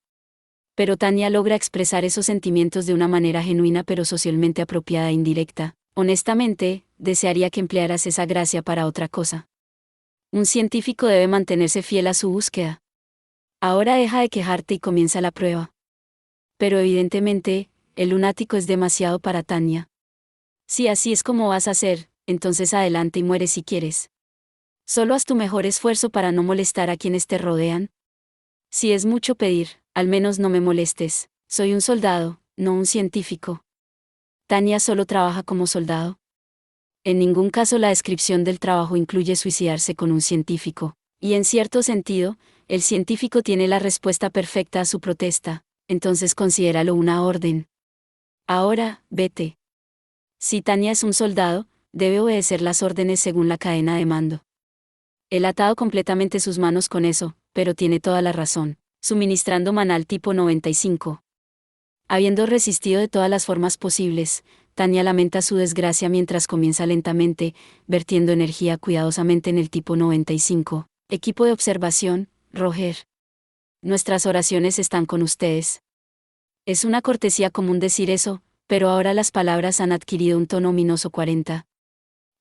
Pero Tania logra expresar esos sentimientos de una manera genuina pero socialmente apropiada e indirecta. Honestamente, desearía que emplearas esa gracia para otra cosa. Un científico debe mantenerse fiel a su búsqueda. Ahora deja de quejarte y comienza la prueba. Pero evidentemente, el lunático es demasiado para Tania. Si así es como vas a hacer, entonces adelante y muere si quieres. Solo haz tu mejor esfuerzo para no molestar a quienes te rodean. Si es mucho pedir, al menos no me molestes. Soy un soldado, no un científico. Tania solo trabaja como soldado. En ningún caso la descripción del trabajo incluye suicidarse con un científico. Y en cierto sentido, el científico tiene la respuesta perfecta a su protesta, entonces considéralo una orden. Ahora, vete. Si Tania es un soldado, debe obedecer las órdenes según la cadena de mando. Él ha atado completamente sus manos con eso, pero tiene toda la razón, suministrando manal tipo 95. Habiendo resistido de todas las formas posibles, Tania lamenta su desgracia mientras comienza lentamente, vertiendo energía cuidadosamente en el tipo 95. Equipo de observación, Roger. Nuestras oraciones están con ustedes. Es una cortesía común decir eso, pero ahora las palabras han adquirido un tono ominoso 40.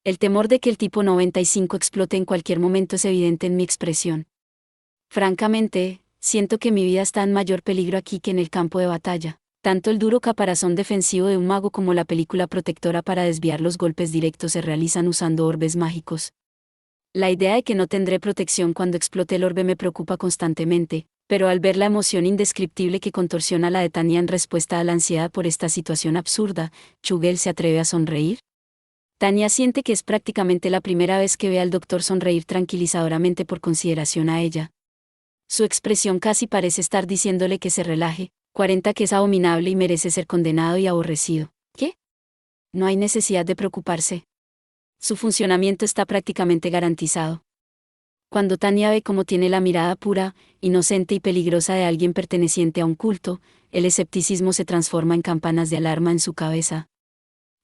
El temor de que el tipo 95 explote en cualquier momento es evidente en mi expresión. Francamente, siento que mi vida está en mayor peligro aquí que en el campo de batalla. Tanto el duro caparazón defensivo de un mago como la película protectora para desviar los golpes directos se realizan usando orbes mágicos. La idea de que no tendré protección cuando explote el orbe me preocupa constantemente, pero al ver la emoción indescriptible que contorsiona la de Tania en respuesta a la ansiedad por esta situación absurda, Chugel se atreve a sonreír. Tania siente que es prácticamente la primera vez que ve al doctor sonreír tranquilizadoramente por consideración a ella. Su expresión casi parece estar diciéndole que se relaje, 40 que es abominable y merece ser condenado y aborrecido. ¿Qué? No hay necesidad de preocuparse. Su funcionamiento está prácticamente garantizado. Cuando Tanya ve cómo tiene la mirada pura, inocente y peligrosa de alguien perteneciente a un culto, el escepticismo se transforma en campanas de alarma en su cabeza.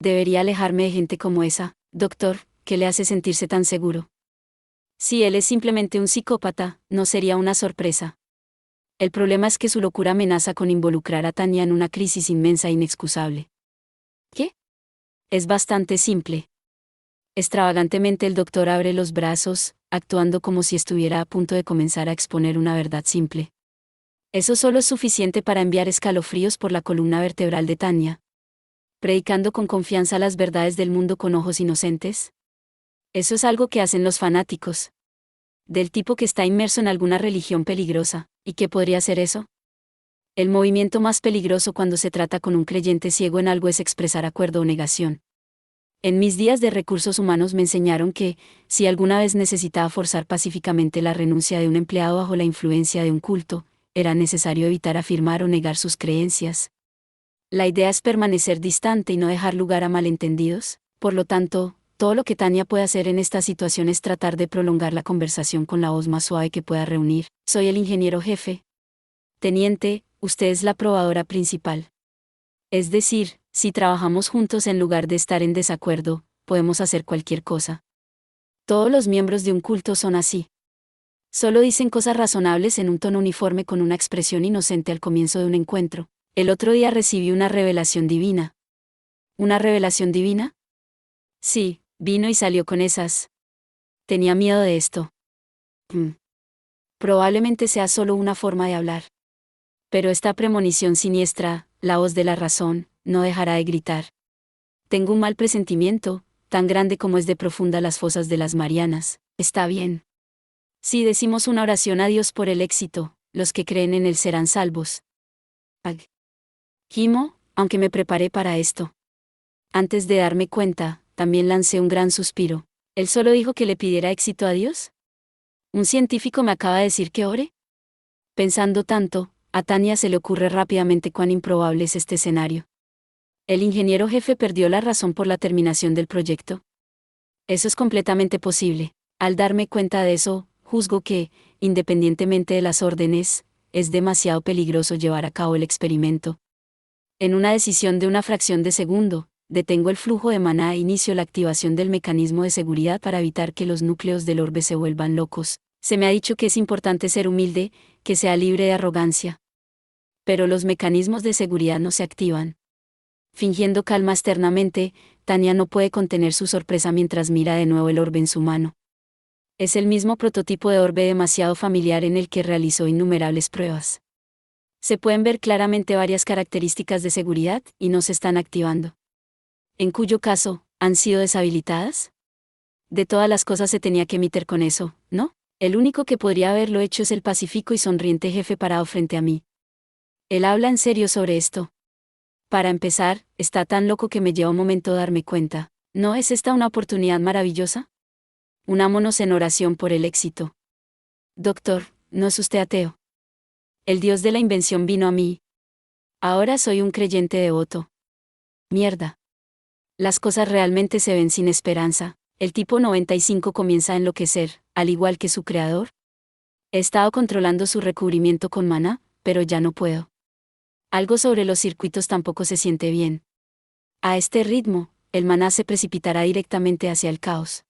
Debería alejarme de gente como esa, doctor, que le hace sentirse tan seguro. Si él es simplemente un psicópata, no sería una sorpresa. El problema es que su locura amenaza con involucrar a Tanya en una crisis inmensa e inexcusable. ¿Qué? Es bastante simple. Extravagantemente el doctor abre los brazos, actuando como si estuviera a punto de comenzar a exponer una verdad simple. Eso solo es suficiente para enviar escalofríos por la columna vertebral de Tanya. Predicando con confianza las verdades del mundo con ojos inocentes. Eso es algo que hacen los fanáticos. Del tipo que está inmerso en alguna religión peligrosa. ¿Y qué podría ser eso? El movimiento más peligroso cuando se trata con un creyente ciego en algo es expresar acuerdo o negación. En mis días de recursos humanos me enseñaron que, si alguna vez necesitaba forzar pacíficamente la renuncia de un empleado bajo la influencia de un culto, era necesario evitar afirmar o negar sus creencias. La idea es permanecer distante y no dejar lugar a malentendidos, por lo tanto, todo lo que Tanya puede hacer en esta situación es tratar de prolongar la conversación con la voz más suave que pueda reunir. Soy el ingeniero jefe. Teniente, usted es la probadora principal. Es decir, si trabajamos juntos en lugar de estar en desacuerdo, podemos hacer cualquier cosa. Todos los miembros de un culto son así. Solo dicen cosas razonables en un tono uniforme con una expresión inocente al comienzo de un encuentro. El otro día recibí una revelación divina. ¿Una revelación divina? Sí, vino y salió con esas. Tenía miedo de esto. Probablemente sea solo una forma de hablar. Pero esta premonición siniestra, la voz de la razón, no dejará de gritar. Tengo un mal presentimiento, tan grande como es de profunda las fosas de las Marianas. Está bien. Si decimos una oración a Dios por el éxito, los que creen en él serán salvos. Gimo, aunque me preparé para esto. Antes de darme cuenta, también lancé un gran suspiro. ¿Él solo dijo que le pidiera éxito a Dios? ¿Un científico me acaba de decir que ore? Pensando tanto, a Tanya se le ocurre rápidamente cuán improbable es este escenario. ¿El ingeniero jefe perdió la razón por la terminación del proyecto? Eso es completamente posible. Al darme cuenta de eso, juzgo que, independientemente de las órdenes, es demasiado peligroso llevar a cabo el experimento. En una decisión de una fracción de segundo, detengo el flujo de maná e inicio la activación del mecanismo de seguridad para evitar que los núcleos del orbe se vuelvan locos. Se me ha dicho que es importante ser humilde, que sea libre de arrogancia. Pero los mecanismos de seguridad no se activan. Fingiendo calma externamente, Tanya no puede contener su sorpresa mientras mira de nuevo el orbe en su mano. Es el mismo prototipo de orbe demasiado familiar en el que realizó innumerables pruebas. Se pueden ver claramente varias características de seguridad y no se están activando. En cuyo caso, ¿han sido deshabilitadas? De todas las cosas se tenía que meter con eso, ¿no? El único que podría haberlo hecho es el pacífico y sonriente jefe parado frente a mí. Él habla en serio sobre esto. Para empezar, está tan loco que me lleva un momento darme cuenta. ¿No es esta una oportunidad maravillosa? Unámonos en oración por el éxito. Doctor, ¿no es usted ateo? El Dios de la invención vino a mí. Ahora soy un creyente devoto. Mierda. Las cosas realmente se ven sin esperanza. El tipo 95 comienza a enloquecer, al igual que su creador. He estado controlando su recubrimiento con maná, pero ya no puedo. Algo sobre los circuitos tampoco se siente bien. A este ritmo, el maná se precipitará directamente hacia el caos.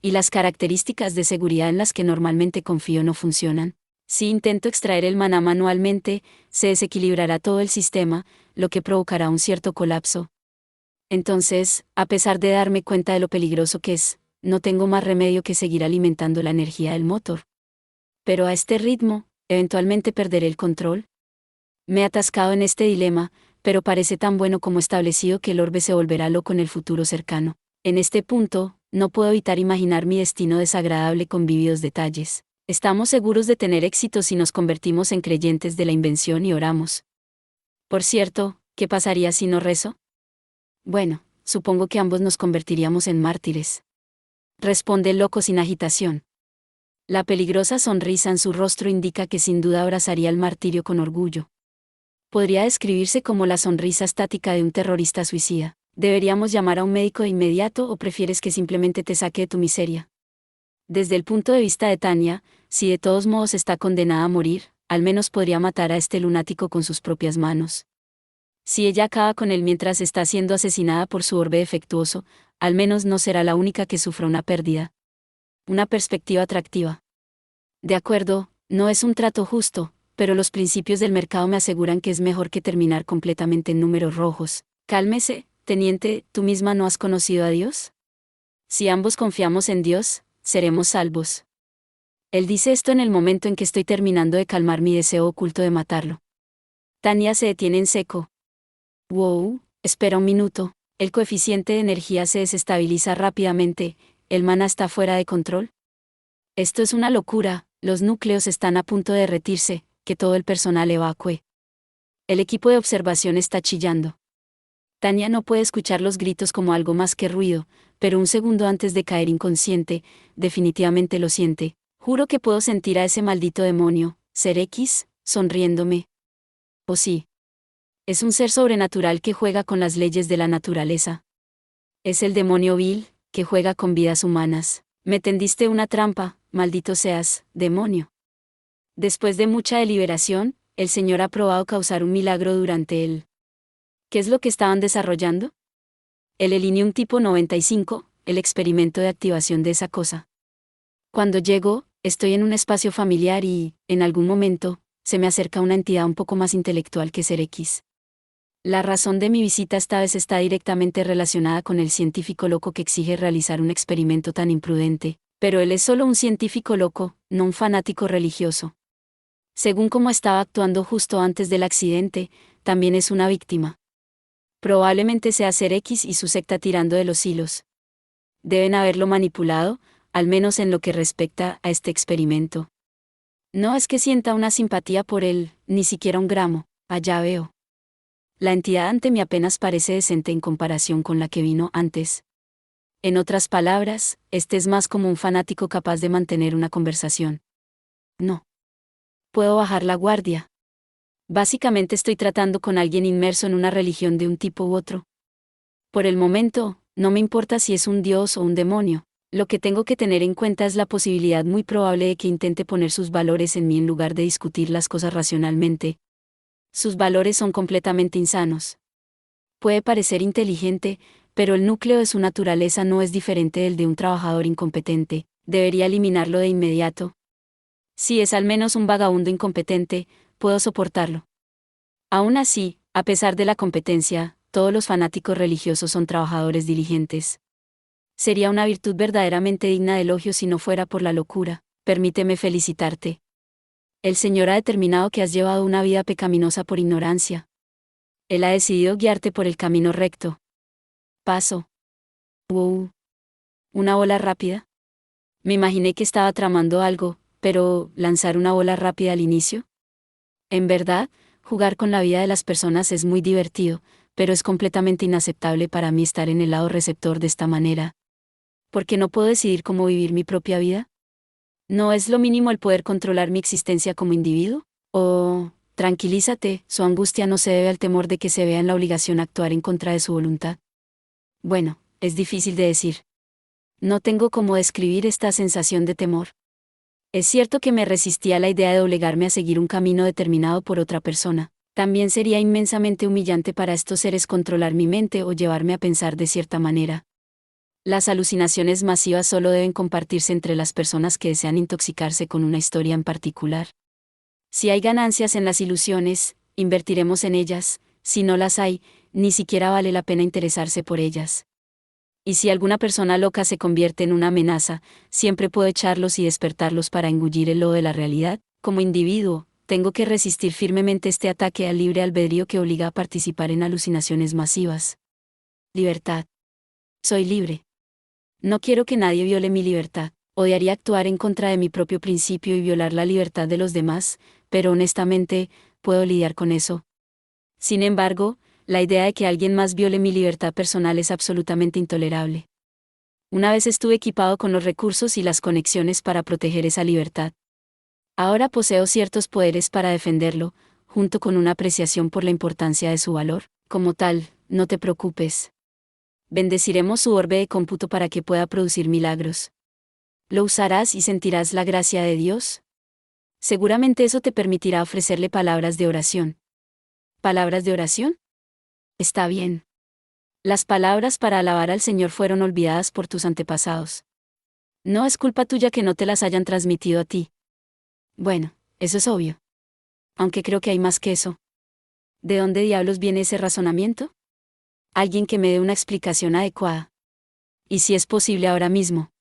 Y las características de seguridad en las que normalmente confío no funcionan. Si intento extraer el maná manualmente, se desequilibrará todo el sistema, lo que provocará un cierto colapso. Entonces, a pesar de darme cuenta de lo peligroso que es, no tengo más remedio que seguir alimentando la energía del motor. Pero a este ritmo, eventualmente perderé el control. Me he atascado en este dilema, pero parece tan bueno como establecido que el orbe se volverá loco en el futuro cercano. En este punto, no puedo evitar imaginar mi destino desagradable con vívidos detalles. Estamos seguros de tener éxito si nos convertimos en creyentes de la invención y oramos. Por cierto, ¿qué pasaría si no rezo? Bueno, supongo que ambos nos convertiríamos en mártires. Responde el loco sin agitación. La peligrosa sonrisa en su rostro indica que sin duda abrazaría el martirio con orgullo. Podría describirse como la sonrisa estática de un terrorista suicida. ¿Deberíamos llamar a un médico de inmediato o prefieres que simplemente te saque de tu miseria? Desde el punto de vista de Tanya, si de todos modos está condenada a morir, al menos podría matar a este lunático con sus propias manos. Si ella acaba con él mientras está siendo asesinada por su orbe defectuoso, al menos no será la única que sufra una pérdida. Una perspectiva atractiva. De acuerdo, no es un trato justo, pero los principios del mercado me aseguran que es mejor que terminar completamente en números rojos. Cálmese, teniente, ¿tú misma no has conocido a Dios? Si ambos confiamos en Dios, seremos salvos. Él dice esto en el momento en que estoy terminando de calmar mi deseo oculto de matarlo. Tanya se detiene en seco. Wow, espera un minuto. El coeficiente de energía se desestabiliza rápidamente. ¿El maná está fuera de control? Esto es una locura, los núcleos están a punto de derretirse, que todo el personal evacúe. El equipo de observación está chillando. Tanya no puede escuchar los gritos como algo más que ruido, pero un segundo antes de caer inconsciente, definitivamente lo siente. Juro que puedo sentir a ese maldito demonio, Ser X, sonriéndome. Oh sí. Es un ser sobrenatural que juega con las leyes de la naturaleza. Es el demonio vil, que juega con vidas humanas. Me tendiste una trampa, maldito seas, demonio. Después de mucha deliberación, el Señor ha probado causar un milagro durante él. ¿Qué es lo que estaban desarrollando? El Elinium tipo 95, el experimento de activación de esa cosa. Cuando llego, estoy en un espacio familiar y, en algún momento, se me acerca una entidad un poco más intelectual que Ser X. La razón de mi visita esta vez está directamente relacionada con el científico loco que exige realizar un experimento tan imprudente, pero él es solo un científico loco, no un fanático religioso. Según cómo estaba actuando justo antes del accidente, también es una víctima. Probablemente sea Ser X y su secta tirando de los hilos. Deben haberlo manipulado, al menos en lo que respecta a este experimento. No es que sienta una simpatía por él, ni siquiera un gramo, allá veo. La entidad ante mí apenas parece decente en comparación con la que vino antes. En otras palabras, este es más como un fanático capaz de mantener una conversación. No. Puedo bajar la guardia. Básicamente estoy tratando con alguien inmerso en una religión de un tipo u otro. Por el momento, no me importa si es un dios o un demonio. Lo que tengo que tener en cuenta es la posibilidad muy probable de que intente poner sus valores en mí en lugar de discutir las cosas racionalmente. Sus valores son completamente insanos. Puede parecer inteligente, pero el núcleo de su naturaleza no es diferente del de un trabajador incompetente. Debería eliminarlo de inmediato. Si es al menos un vagabundo incompetente, puedo soportarlo. Aún así, a pesar de la competencia, todos los fanáticos religiosos son trabajadores diligentes. Sería una virtud verdaderamente digna de elogio si no fuera por la locura. Permíteme felicitarte. El Señor ha determinado que has llevado una vida pecaminosa por ignorancia. Él ha decidido guiarte por el camino recto. Paso. Wow. ¿Una bola rápida? Me imaginé que estaba tramando algo, pero ¿lanzar una bola rápida al inicio? En verdad, jugar con la vida de las personas es muy divertido, pero es completamente inaceptable para mí estar en el lado receptor de esta manera. ¿Por qué no puedo decidir cómo vivir mi propia vida? ¿No es lo mínimo el poder controlar mi existencia como individuo? Oh, tranquilízate, su angustia no se debe al temor de que se vea en la obligación a actuar en contra de su voluntad. Bueno, es difícil de decir. No tengo cómo describir esta sensación de temor. Es cierto que me resistí a la idea de doblegarme a seguir un camino determinado por otra persona. También sería inmensamente humillante para estos seres controlar mi mente o llevarme a pensar de cierta manera. Las alucinaciones masivas solo deben compartirse entre las personas que desean intoxicarse con una historia en particular. Si hay ganancias en las ilusiones, invertiremos en ellas; si no las hay, ni siquiera vale la pena interesarse por ellas. Y si alguna persona loca se convierte en una amenaza, siempre puedo echarlos y despertarlos para engullir el lodo de la realidad. Como individuo, tengo que resistir firmemente este ataque al libre albedrío que obliga a participar en alucinaciones masivas. Libertad. Soy libre. No quiero que nadie viole mi libertad. Odiaría actuar en contra de mi propio principio y violar la libertad de los demás, pero honestamente, puedo lidiar con eso. Sin embargo, la idea de que alguien más viole mi libertad personal es absolutamente intolerable. Una vez estuve equipado con los recursos y las conexiones para proteger esa libertad. Ahora poseo ciertos poderes para defenderlo, junto con una apreciación por la importancia de su valor. Como tal, no te preocupes. Bendeciremos su orbe de cómputo para que pueda producir milagros. ¿Lo usarás y sentirás la gracia de Dios? Seguramente eso te permitirá ofrecerle palabras de oración. ¿Palabras de oración? Está bien. Las palabras para alabar al Señor fueron olvidadas por tus antepasados. No es culpa tuya que no te las hayan transmitido a ti. Bueno, eso es obvio. Aunque creo que hay más que eso. ¿De dónde diablos viene ese razonamiento? Alguien que me dé una explicación adecuada. Y si es posible ahora mismo.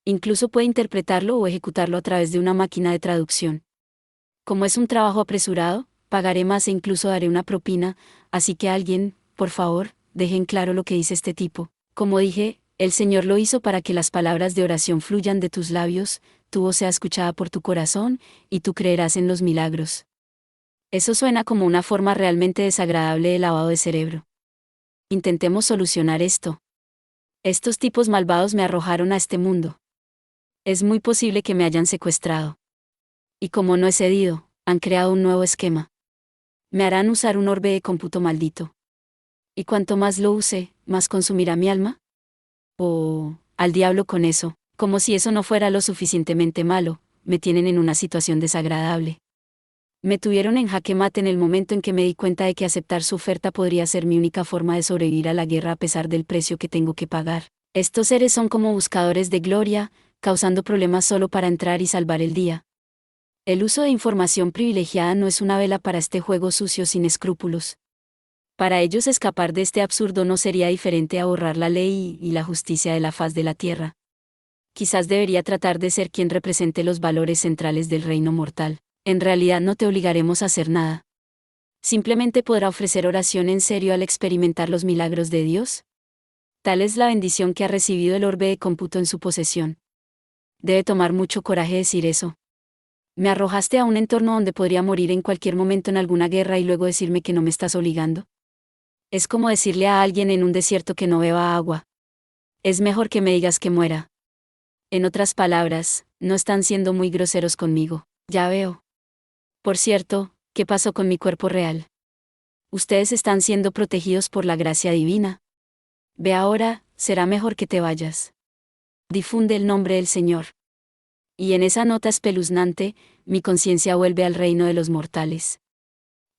Incluso puede interpretarlo o ejecutarlo a través de una máquina de traducción. Como es un trabajo apresurado, pagaré más e incluso daré una propina, así que alguien, por favor, deje en claro lo que dice este tipo. Como dije, el Señor lo hizo para que las palabras de oración fluyan de tus labios, tu voz sea escuchada por tu corazón, y tú creerás en los milagros. Eso suena como una forma realmente desagradable de lavado de cerebro. Intentemos solucionar esto. Estos tipos malvados me arrojaron a este mundo. Es muy posible que me hayan secuestrado. Y como no he cedido, han creado un nuevo esquema. Me harán usar un orbe de cómputo maldito. Y cuanto más lo use, más consumirá mi alma. Oh, al diablo con eso, como si eso no fuera lo suficientemente malo, me tienen en una situación desagradable. Me tuvieron en jaque mate en el momento en que me di cuenta de que aceptar su oferta podría ser mi única forma de sobrevivir a la guerra a pesar del precio que tengo que pagar. Estos seres son como buscadores de gloria, causando problemas solo para entrar y salvar el día. El uso de información privilegiada no es una vela para este juego sucio sin escrúpulos. Para ellos escapar de este absurdo no sería diferente a borrar la ley y la justicia de la faz de la tierra. Quizás debería tratar de ser quien represente los valores centrales del reino mortal. En realidad no te obligaremos a hacer nada. Simplemente podrá ofrecer oración en serio al experimentar los milagros de Dios. Tal es la bendición que ha recibido el orbe de cómputo en su posesión. Debe tomar mucho coraje decir eso. Me arrojaste a un entorno donde podría morir en cualquier momento en alguna guerra y luego decirme que no me estás obligando. Es como decirle a alguien en un desierto que no beba agua. Es mejor que me digas que muera. En otras palabras, no están siendo muy groseros conmigo. Ya veo. Por cierto, ¿qué pasó con mi cuerpo real? Ustedes están siendo protegidos por la gracia divina. Ve ahora, será mejor que te vayas. Difunde el nombre del Señor. Y en esa nota espeluznante, mi conciencia vuelve al reino de los mortales.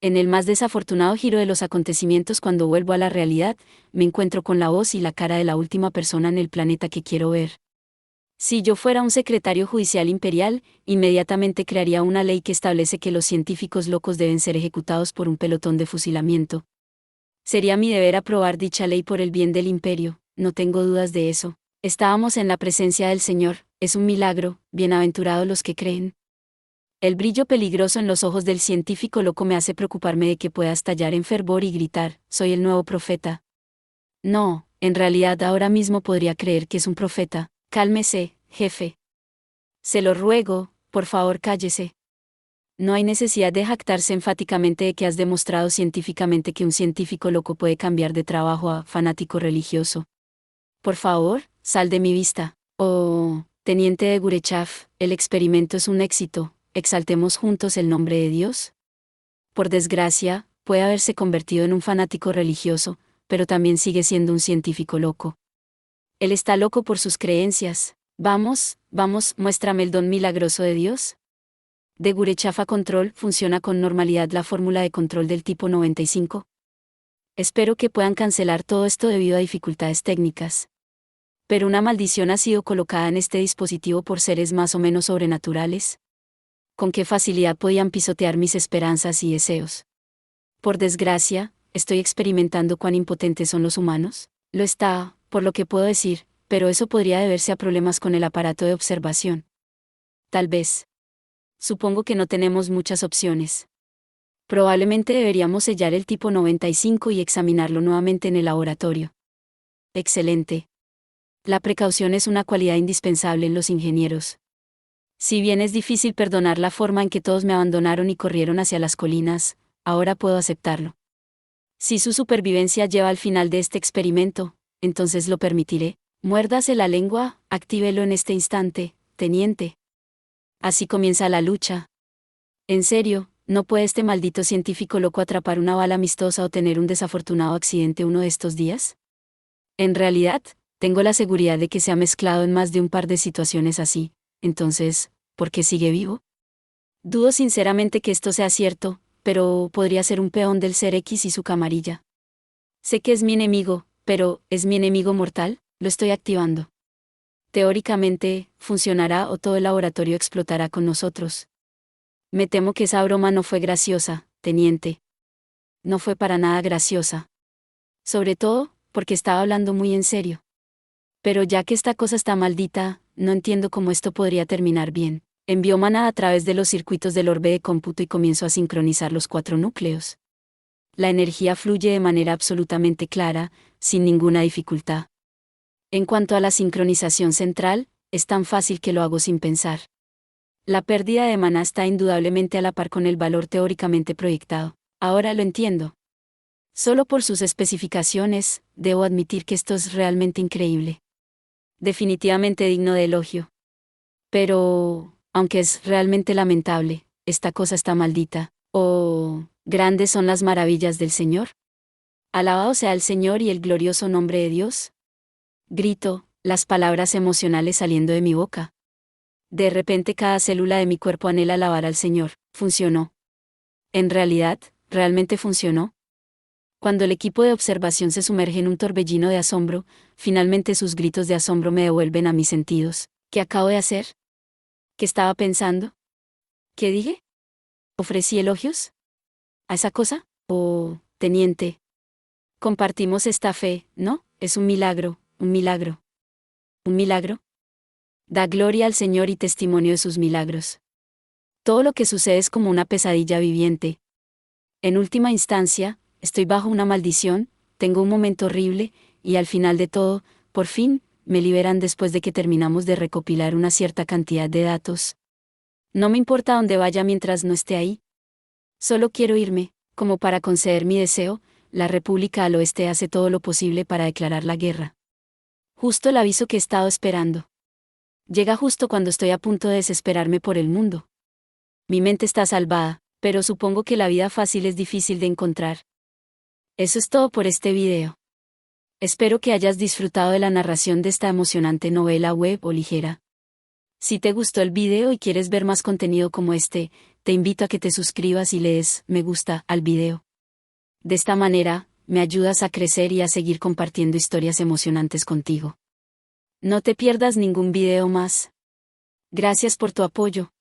En el más desafortunado giro de los acontecimientos, cuando vuelvo a la realidad, me encuentro con la voz y la cara de la última persona en el planeta que quiero ver. Si yo fuera un secretario judicial imperial, inmediatamente crearía una ley que establece que los científicos locos deben ser ejecutados por un pelotón de fusilamiento. Sería mi deber aprobar dicha ley por el bien del imperio, no tengo dudas de eso. Estábamos en la presencia del Señor, es un milagro, bienaventurados los que creen. El brillo peligroso en los ojos del científico loco me hace preocuparme de que pueda estallar en fervor y gritar, soy el nuevo profeta. No, en realidad ahora mismo podría creer que es un profeta. Cálmese, jefe. Se lo ruego, por favor cállese. No hay necesidad de jactarse enfáticamente de que has demostrado científicamente que un científico loco puede cambiar de trabajo a fanático religioso. Por favor, sal de mi vista. Oh, teniente de Gurechav, el experimento es un éxito, exaltemos juntos el nombre de Dios. Por desgracia, puede haberse convertido en un fanático religioso, pero también sigue siendo un científico loco. Él está loco por sus creencias. Vamos, muéstrame el don milagroso de Dios. De Gurechafa Control funciona con normalidad la fórmula de control del tipo 95. Espero que puedan cancelar todo esto debido a dificultades técnicas. Pero una maldición ha sido colocada en este dispositivo por seres más o menos sobrenaturales. Con qué facilidad podían pisotear mis esperanzas y deseos. Por desgracia, estoy experimentando cuán impotentes son los humanos. Lo está, por lo que puedo decir, pero eso podría deberse a problemas con el aparato de observación. Tal vez. Supongo que no tenemos muchas opciones. Probablemente deberíamos sellar el tipo 95 y examinarlo nuevamente en el laboratorio. Excelente. La precaución es una cualidad indispensable en los ingenieros. Si bien es difícil perdonar la forma en que todos me abandonaron y corrieron hacia las colinas, ahora puedo aceptarlo. Si su supervivencia lleva al final de este experimento, entonces lo permitiré. Muérdase la lengua, actívelo en este instante, teniente. Así comienza la lucha. En serio, ¿No puede este maldito científico loco atrapar una bala amistosa o tener un desafortunado accidente uno de estos días? En realidad, tengo la seguridad de que se ha mezclado en más de un par de situaciones así. Entonces, ¿por qué sigue vivo? Dudo sinceramente que esto sea cierto, pero podría ser un peón del ser X y su camarilla. Sé que es mi enemigo, pero ¿es mi enemigo mortal? Lo estoy activando. Teóricamente, funcionará o todo el laboratorio explotará con nosotros. Me temo que esa broma no fue graciosa, teniente. No fue para nada graciosa. Sobre todo, porque estaba hablando muy en serio. Pero ya que esta cosa está maldita, no entiendo cómo esto podría terminar bien. Envió maná a través de los circuitos del orbe de cómputo y comienzo a sincronizar los 4 núcleos. La energía fluye de manera absolutamente clara, sin ninguna dificultad. En cuanto a la sincronización central, es tan fácil que lo hago sin pensar. La pérdida de maná está indudablemente a la par con el valor teóricamente proyectado. Ahora lo entiendo. Solo por sus especificaciones, debo admitir que esto es realmente increíble. Definitivamente digno de elogio. Pero, aunque es realmente lamentable, esta cosa está maldita. Oh, grandes son las maravillas del Señor. Alabado sea el Señor y el glorioso nombre de Dios. Grito, las palabras emocionales saliendo de mi boca. De repente cada célula de mi cuerpo anhela alabar al Señor. Funcionó. En realidad, ¿realmente funcionó? Cuando el equipo de observación se sumerge en un torbellino de asombro, finalmente sus gritos de asombro me devuelven a mis sentidos. ¿Qué acabo de hacer? ¿Qué estaba pensando? ¿Qué dije? ¿Ofrecí elogios? ¿A esa cosa? Oh, teniente. Compartimos esta fe, ¿no? Es un milagro, un milagro. ¿Un milagro? Da gloria al Señor y testimonio de sus milagros. Todo lo que sucede es como una pesadilla viviente. En última instancia, estoy bajo una maldición, tengo un momento horrible, y al final de todo, por fin, me liberan después de que terminamos de recopilar una cierta cantidad de datos. No me importa dónde vaya mientras no esté ahí. Solo quiero irme, como para conceder mi deseo. La República al Oeste hace todo lo posible para declarar la guerra. Justo el aviso que he estado esperando. Llega justo cuando estoy a punto de desesperarme por el mundo. Mi mente está salvada, pero supongo que la vida fácil es difícil de encontrar. Eso es todo por este video. Espero que hayas disfrutado de la narración de esta emocionante novela web o ligera. Si te gustó el video y quieres ver más contenido como este, te invito a que te suscribas y le des me gusta al video. De esta manera, me ayudas a crecer y a seguir compartiendo historias emocionantes contigo. No te pierdas ningún video más. Gracias por tu apoyo.